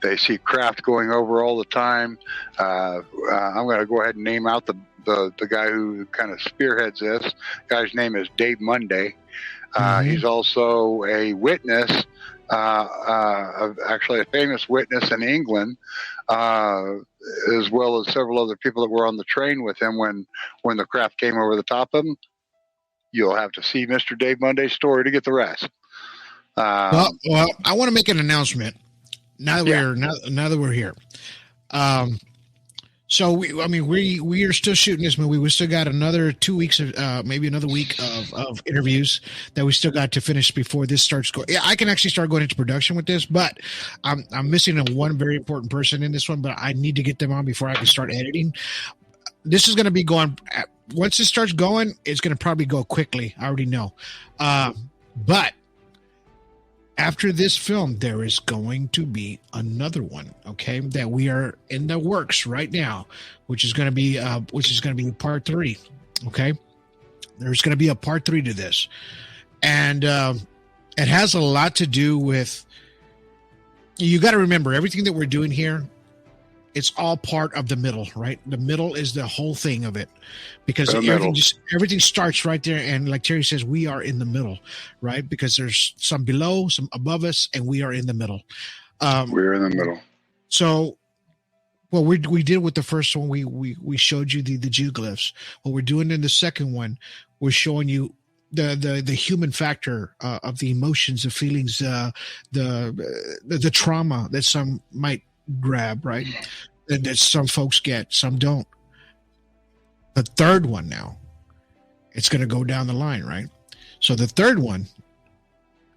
They see craft going over all the time. I'm going to go ahead and name out the guy who kind of spearheads this. Guy's name is Dave Monday. He's also a witness, actually a famous witness in England, as well as several other people that were on the train with him when the craft came over the top of him. You'll have to see Mr. Dave Monday's story to get the rest. Well, I want to make an announcement. Now that we're here, So we are still shooting this movie. We still got another 2 weeks, maybe another week of interviews that we still got to finish before this starts going. Yeah, I can actually start going into production with this, but I'm missing one very important person in this one. But I need to get them on before I can start editing. This is going to be going. Once it starts going, it's going to probably go quickly. I already know, but. After this film, there is going to be another one, okay, that we are in the works right now, which is going to be part 3, okay. There's going to be a part 3 to this, and it has a lot to do with. You got to remember everything that we're doing here. It's all part of the middle, right? The middle is the whole thing of it, because everything starts right there. And like Terry says, we are in the middle, right? Because there's some below, some above us, and we are in the middle. We're in the middle. So what we did with the first one, we showed you the geoglyphs. What we're doing in the second one, we're showing you the human factor of the emotions, the feelings, the trauma that some might grab, right? And that some folks get, some don't. The third one now, it's going to go down the line, right? So the third one,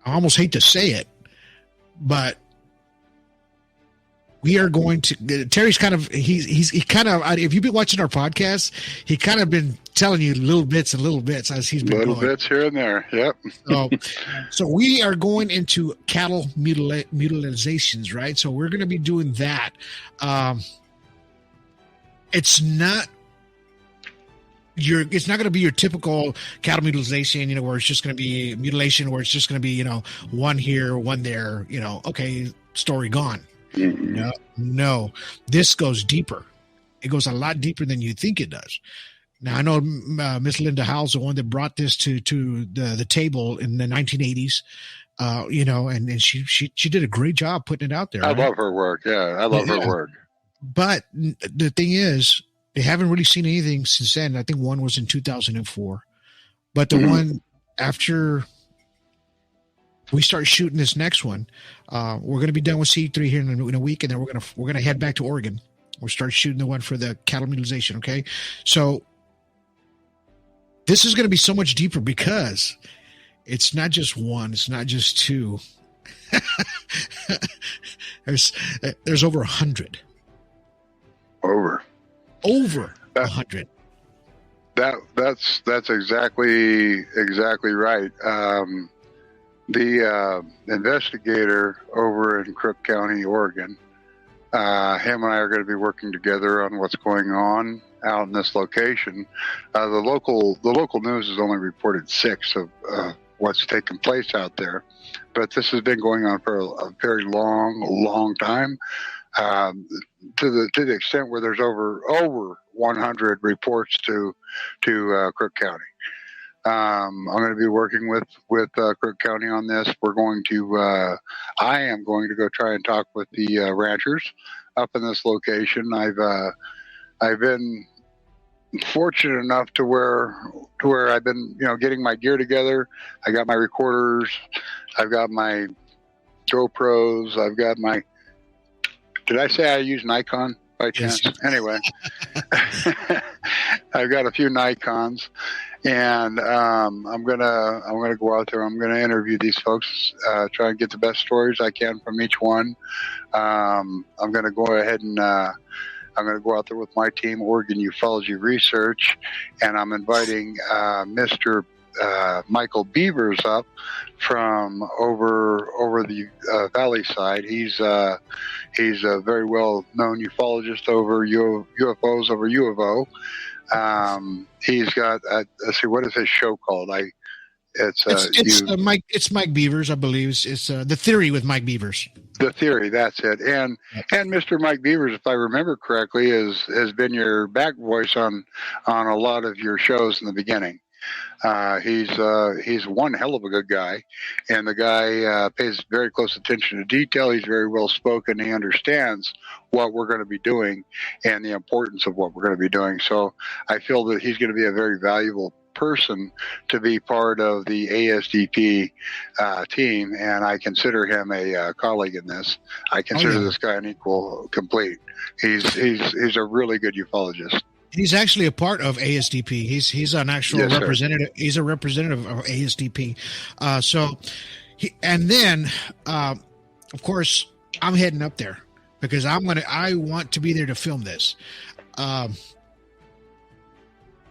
I almost hate to say it, but we are going to. Terry's kind of he kind of. If you've been watching our podcast, he kind of been telling you little bits as he's been little going. bits here and there. Yep. So we are going into cattle mutilations, right? So we're going to be doing that. It's not going to be your typical cattle mutilation, where it's just going to be mutilation, where it's just going to be, one here, one there, okay, story gone. Mm-hmm. No, this goes deeper. It goes a lot deeper than you think it does. Now, I know Miss Linda Howell's the one that brought this to the table in the 1980s, and she did a great job putting it out there. I right? love her work. Yeah, I love her work. But the thing is, they haven't really seen anything since then. I think one was in 2004. But the one after we start shooting this next one, we're going to be done with C3 here in a week, and then we're going to head back to Oregon. We'll start shooting the one for the cattle mutilation, okay? So this is going to be so much deeper because it's not just one, it's not just two. There's over 100. Over 100. That's exactly right. The investigator over in Crook County, Oregon, him and I are going to be working together on what's going on out in this location. The local news has only reported 6 of what's taken place out there, but this has been going on for a very long time. To the extent where there's over 100 reports to Crook County. I'm going to be working with Crook County on this. I am going to go try and talk with the ranchers up in this location. I've been fortunate enough to where I've been, getting my gear together. I got my recorders. I've got my GoPros. I've got my. Did I say I use Nikon by chance? Yes. Anyway, I've got a few Nikons, and I'm gonna go out there. I'm gonna interview these folks, try and get the best stories I can from each one. I'm gonna go ahead and I'm gonna go out there with my team, Oregon Ufology Research, and I'm inviting Mr. Michael Beavers up from over the valley side. He's a very well known ufologist over UFOs over U of O. He's got let's see, what is his show called? It's Mike Beavers, I believe. It's The Theory with Mike Beavers. The Theory, that's it. And Mr. Mike Beavers, if I remember correctly, has been your back voice on a lot of your shows in the beginning. He's one hell of a good guy, and the guy pays very close attention to detail. He's very well spoken. He understands what we're going to be doing and the importance of what we're going to be doing. So I feel that he's going to be a very valuable person to be part of the ASDP team, and I consider him a colleague in this. I consider this guy an equal complete. He's a really good ufologist. He's actually a part of ASDP. He's an actual representative. Sir. He's a representative of ASDP. And then, of course, I'm heading up there because I want to be there to film this.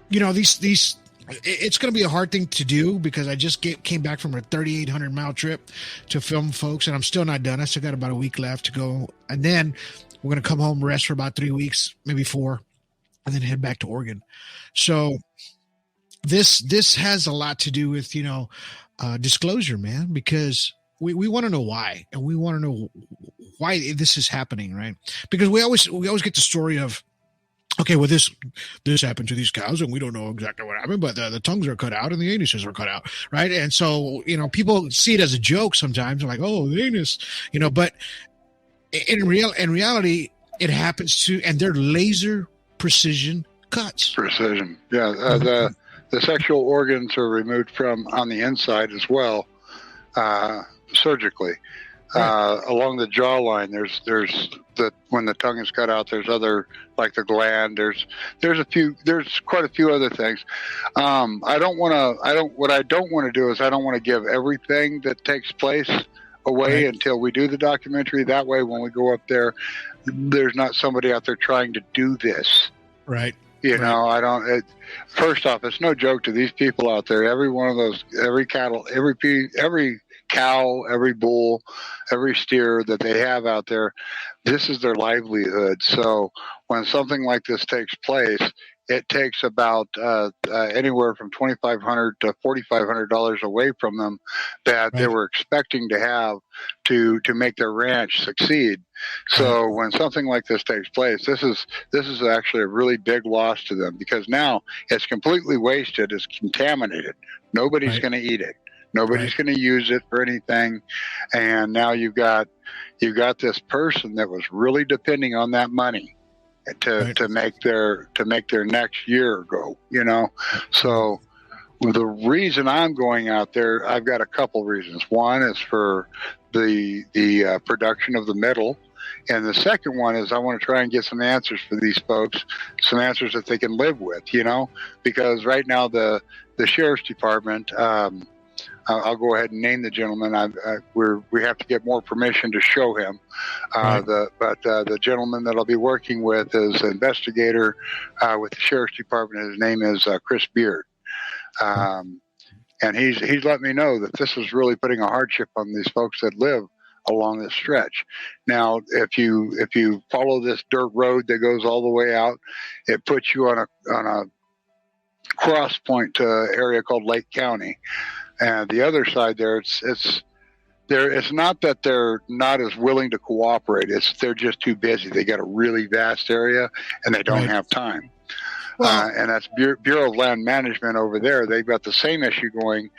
It's going to be a hard thing to do because I just came back from a 3,800 mile trip to film folks, and I'm still not done. I still got about a week left to go, and then we're going to come home, rest for about 3 weeks, maybe 4. And then head back to Oregon. So this has a lot to do with, disclosure, man, because we want to know why, and we want to know why this is happening, right? Because we always get the story of, okay, well, this happened to these cows, and we don't know exactly what happened, but the tongues are cut out and the anuses are cut out, right? And so, people see it as a joke sometimes, like, oh, the anus, but in reality, it happens to, and they're laser precision cuts. Precision, yeah. The sexual organs are removed from on the inside as well, surgically. Right. Along the jawline, there's when the tongue is cut out, there's other, like the gland. There's quite a few other things. What I don't want to do is I don't want to give everything that takes place away until we do the documentary. That way, when we go up there, there's not somebody out there trying to do this. Right. First off, it's no joke to these people out there. Every one of those, every cow, every bull, every steer that they have out there, this is their livelihood. So when something like this takes place, it takes about anywhere from $2,500 to $4,500 away from them that they were expecting to have to make their ranch succeed. So when something like this takes place, this is actually a really big loss to them, because now it's completely wasted. It's contaminated. Nobody's going to eat it. Nobody's going to use it for anything. And now you've got this person that was really depending on that money to make their next year go, So the reason I'm going out there, I've got a couple reasons. One is for the production of the metal, and the second one is I want to try and get some answers for these folks, some answers that they can live with, because right now the sheriff's department, I'll go ahead and name the gentleman. We have to get more permission to show him. The gentleman that I'll be working with is an investigator with the sheriff's department. His name is Chris Beard, and he's let me know that this is really putting a hardship on these folks that live along this stretch. Now, if you follow this dirt road that goes all the way out, it puts you on a cross point area called Lake County. And the other side there, it's not that they're not as willing to cooperate. They're just too busy. They got a really vast area and they don't have time. And that's Bureau of Land Management over there. They've got the same issue going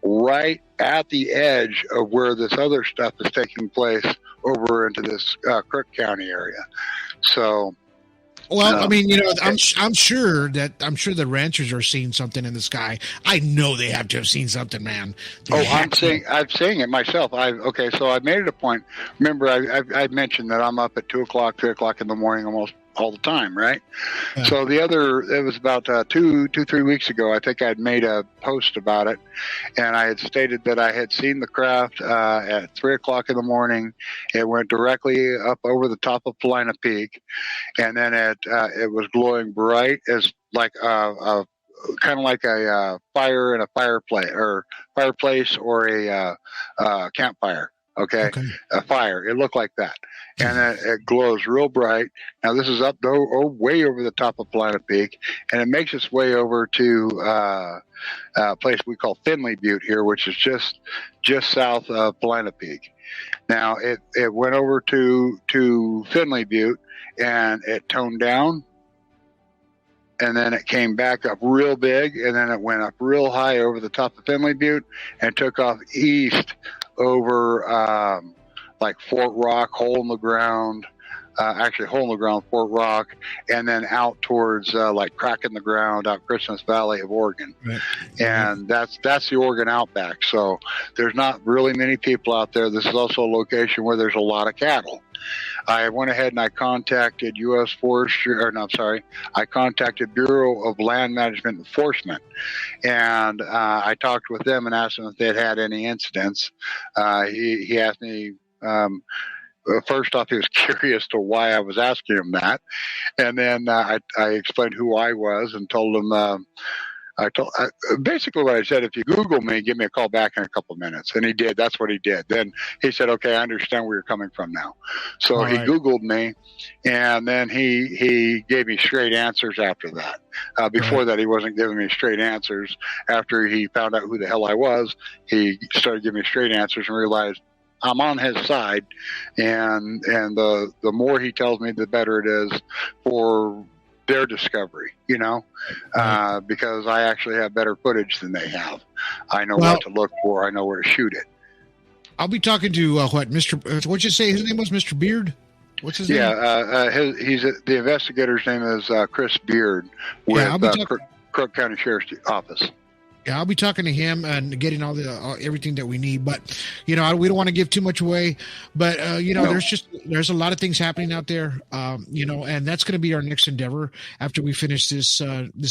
right at the edge of where this other stuff is taking place over into this Crook County area. So. Well, I mean, I'm sure the ranchers are seeing something in the sky. I know they have to have seen something, man. I'm seeing it myself. So I made it a point. Remember, I mentioned that I'm up at 2 o'clock, 3 o'clock in the morning almost all the time, right? Yeah. So it was about 2-3 weeks ago, I think I'd made a post about it, and I had stated that I had seen the craft at 3 o'clock in the morning. It went directly up over the top of Paulina Peak, and then it was glowing bright as like kind of like a fire in a fireplace or a campfire. Okay. A fire. It looked like that. And it glows real bright. Now, this is up way over the top of Paulina Peak, and it makes its way over to a place we call Finley Butte here, which is just south of Paulina Peak. Now, it went over to Finley Butte, and it toned down, and then it came back up real big, and then it went up real high over the top of Finley Butte and took off east over like Fort Rock, Hole in the Ground, actually hole in the ground, Fort Rock, and then out towards like Crack in the Ground, out Christmas Valley of Oregon. Right. And that's the Oregon Outback. So there's not really many people out there. This is also a location where there's a lot of cattle. I went ahead and I contacted U.S. Forestry, I contacted Bureau of Land Management Enforcement, and I talked with them and asked them if they'd had any incidents. He asked me, first off, he was curious to why I was asking him that, and then I explained who I was and told him. Basically what I said, if you Google me, give me a call back in a couple of minutes. And he did. That's what he did. Then he said, okay, I understand where you're coming from now. So he Googled me, and then he gave me straight answers after that. Before that, he wasn't giving me straight answers. After he found out who the hell I was, he started giving me straight answers and realized I'm on his side. And the more he tells me, the better it is for their discovery, because I actually have better footage than they have. I know what to look for. I know where to shoot it. I'll be talking to what'd you say his name was? Mr. Beard? What's his name? The investigator's name is Chris Beard with Crook County Sheriff's Office. Yeah, I'll be talking to him and getting all the everything that we need. But we don't want to give too much away. But there's a lot of things happening out there. And that's going to be our next endeavor after we finish this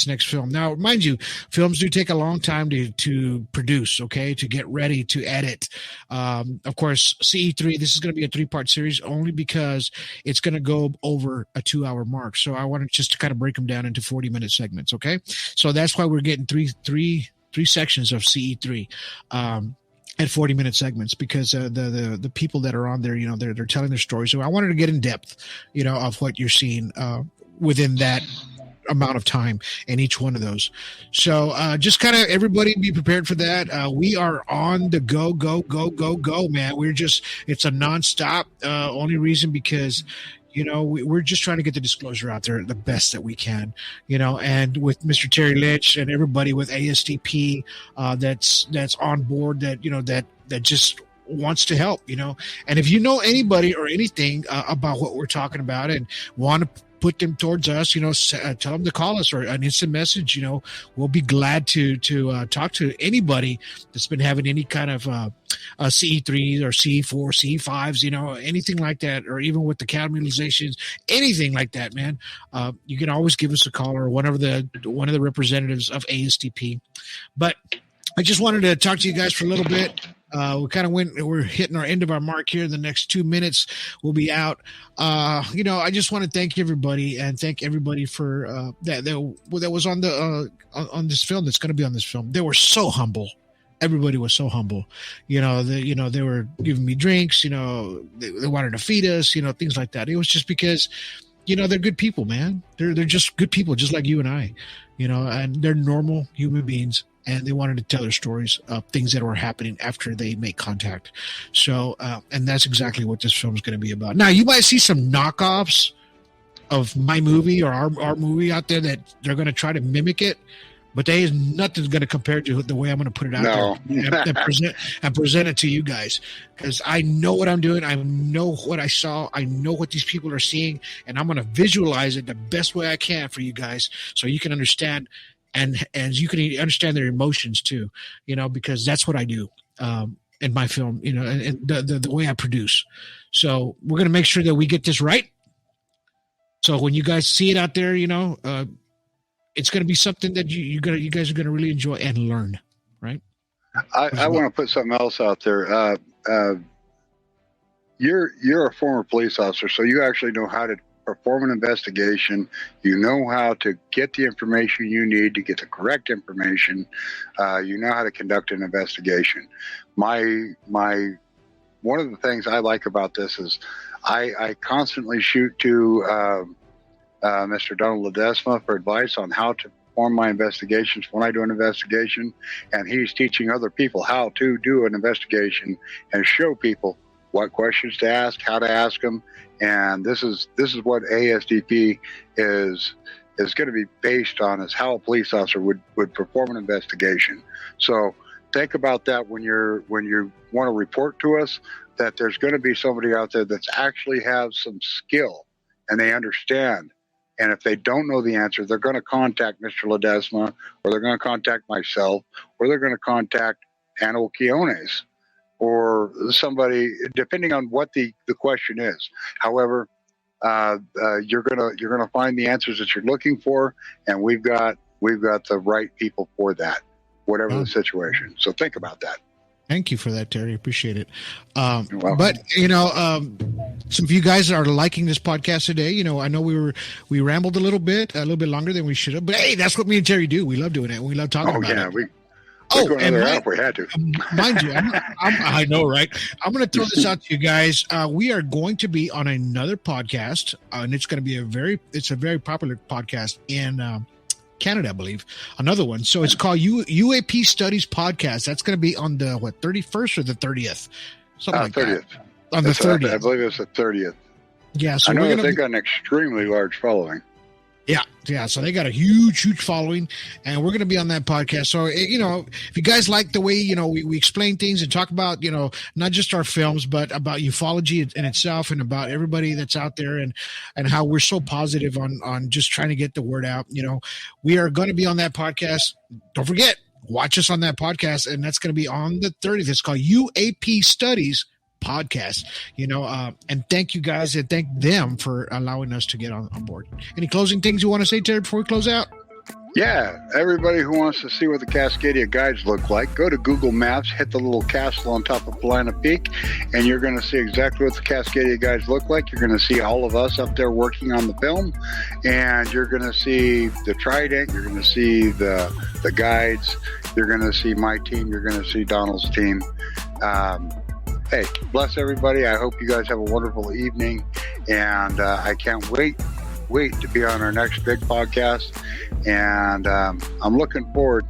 next film. Now, mind you, films do take a long time to produce. Okay, to get ready to edit. Of course, CE3. This is going to be a 3-part series only because it's going to go over a 2-hour mark. So I wanted just to kind of break them down into 40-minute segments. Okay, so that's why we're getting three sections of CE3 at 40-minute segments, because the people that are on there, they're telling their stories. So I wanted to get in depth, of what you're seeing within that amount of time in each one of those. So just kind of everybody be prepared for that. We are on the go, man. It's a nonstop. Only reason because we're just trying to get the disclosure out there the best that we can, and with Mr. Terry Linch and everybody with ASDP that's on board, that just wants to help, and if you know anybody or anything about what we're talking about and want to put them towards us, tell them to call us or an instant message. We'll be glad to talk to anybody that's been having any kind of CE3 or CE4, CE5s, anything like that, or even with the cattle mutilations, anything like that, man. You can always give us a call or one of the representatives of ASDP. But I just wanted to talk to you guys for a little bit. We're hitting our end of our mark here. The next 2 minutes we'll be out. I just want to thank everybody for that was on on this film, that's going to be on this film. They were so humble. Everybody was so humble. They were giving me drinks, they wanted to feed us, things like that. It was just because, they're good people, man. They're just good people, just like you and I, and they're normal human beings. And they wanted to tell their stories of things that were happening after they make contact. So, and that's exactly what this film is going to be about. Now, you might see some knockoffs of my movie or our movie out there that they're going to try to mimic it, but there is nothing going to compare to the way I'm going to put it out there and present it to you guys, because I know what I'm doing. I know what I saw. I know what these people are seeing, and I'm going to visualize it the best way I can for you guys so you can understand. And you can understand their emotions too, because that's what I do in my film, and the way I produce. So we're going to make sure that we get this right. So when you guys see it out there, it's going to be something that you guys are going to really enjoy and learn, right? I want to put something else out there. You're a former police officer, so you actually know how to perform an investigation. You know how to get the information you need to get the correct information. You know how to conduct an investigation. My one of the things I like about this is I constantly shoot to Mr. Donald Ledesma for advice on how to perform my investigations when I do an investigation, and he's teaching other people how to do an investigation and show people what questions to ask, how to ask them. And this is what ASDP is going to be based on, is how a police officer would perform an investigation. So think about that when you want to report to us, that there's going to be somebody out there that's actually has some skill and they understand. And if they don't know the answer, they're going to contact Mr. Ledesma, or they're going to contact myself, or they're going to contact Anna Quiones, or somebody, depending on what the question is. However, you're gonna find the answers that you're looking for, and we've got the right people for that, whatever the situation. So think about that. Thank you for that, Terry. Appreciate it. But some of you guys are liking this podcast today. I know we rambled a little bit longer than we should have, but hey, that's what me and Terry do. We love doing it. We love talking about it. We go another hour if we had to. Mind you, I know, right? I'm going to throw this out to you guys. We are going to be on another podcast, and it's going to be a very popular podcast in Canada, I believe. Another one. So it's called UAP Studies Podcast. That's going to be on the 31st or the 30th, something like 30th. That. On the 30th, I believe it's the 30th. Yeah, so I know that they got an extremely large following. Yeah. So they got a huge following, and we're going to be on that podcast. So, if you guys like the way, we explain things and talk about, not just our films, but about ufology in itself and about everybody that's out there and how we're so positive on just trying to get the word out. We are going to be on that podcast. Don't forget, watch us on that podcast, and that's going to be on the 30th. It's called UAP Studies Podcast, and thank you guys and thank them for allowing us to get on board. Any closing things you want to say, Terry, before we close out? Yeah, everybody who wants to see what the Cascadia Guides look like, go to Google Maps, hit the little castle on top of Polina Peak, and you're going to see exactly what the Cascadia Guides look like. You're going to see all of us up there working on the film, and you're going to see the Trident, you're going to see the guides, you're going to see my team, you're going to see Donald's team. Hey, bless everybody. I hope you guys have a wonderful evening, and I can't wait to be on our next big podcast, and I'm looking forward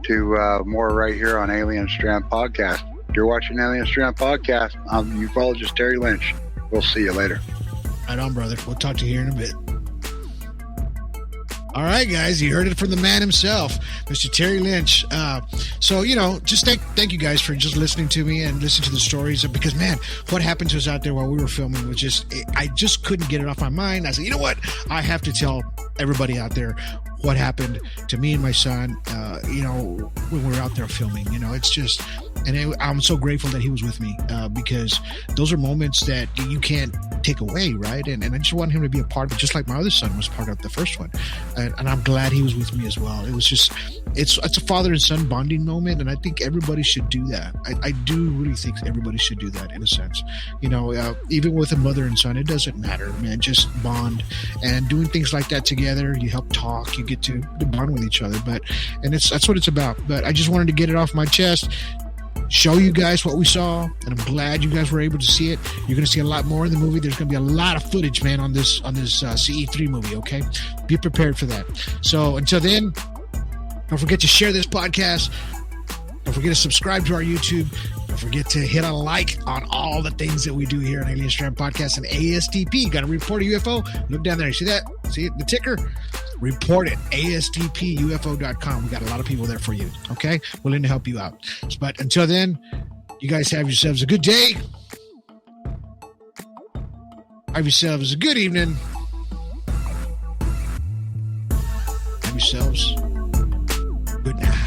to more right here on Alien Strand Podcast. If you're watching Alien Strand Podcast, I'm ufologist Terry Linch. We'll see you later. Right on, brother. We'll talk to you here in a bit. All right, guys, you heard it from the man himself, Mr. Terry Linch. So, just thank you guys for just listening to me and listening to the stories, because, man, what happened to us out there while we were filming was I just couldn't get it off my mind. I said, you know what? I have to tell everybody out there what happened to me and my son, when we were out there filming. It's just, I'm so grateful that he was with me, because those are moments that you can't take away, right? And I just want him to be a part of it, just like my other son was part of the first one. And I'm glad he was with me as well. It was just, it's a father and son bonding moment, and I think everybody should do that. I do really think everybody should do that in a sense. Even with a mother and son, it doesn't matter, man. Just bond, and doing things like that together. You help talk, you get to bond with each other. That's what it's about. But I just wanted to get it off my chest, show you guys what we saw, and I'm glad you guys were able to see it. You're going to see a lot more in the movie. There's going to be a lot of footage, man, on this CE3 movie. Okay, be prepared for that. So until then, don't forget to share this podcast. Don't forget to subscribe to our YouTube. Don't forget to hit a like on all the things that we do here on Alien Strand Podcast and ASTP. Got to report a UFO? Look down there. You see that? See it? The ticker? Report it. ASTPUFO.com. We got a lot of people there for you. Okay? Willing to help you out. But until then, you guys have yourselves a good day. Have yourselves a good evening. Have yourselves good night.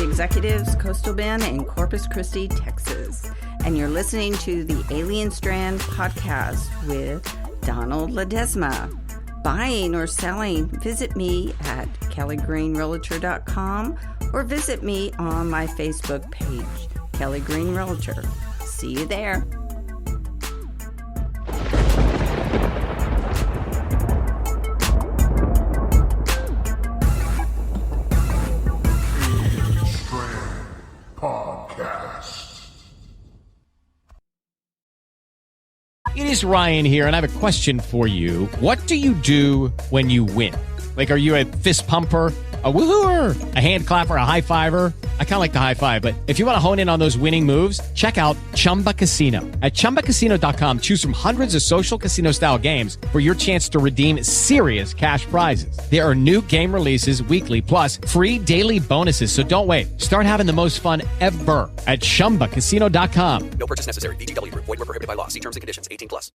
Executives, Coastal Bend, and Corpus Christi, Texas. And you're listening to the Alien Strand Podcast with Donald Ledesma. Buying or selling, visit me at kellygreenrealtor.com or visit me on my Facebook page, Kelly Green Realtor. See you there. It is Ryan here, and I have a question for you. What do you do when you win? Like, are you a fist pumper? A woohooer, a hand clapper, a high fiver. I kind of like the high five, but if you want to hone in on those winning moves, check out Chumba Casino. At ChumbaCasino.com, choose from hundreds of social casino style games for your chance to redeem serious cash prizes. There are new game releases weekly, plus free daily bonuses. So don't wait. Start having the most fun ever at ChumbaCasino.com. No purchase necessary. VGW Group. Void where prohibited by law. See terms and conditions. 18+.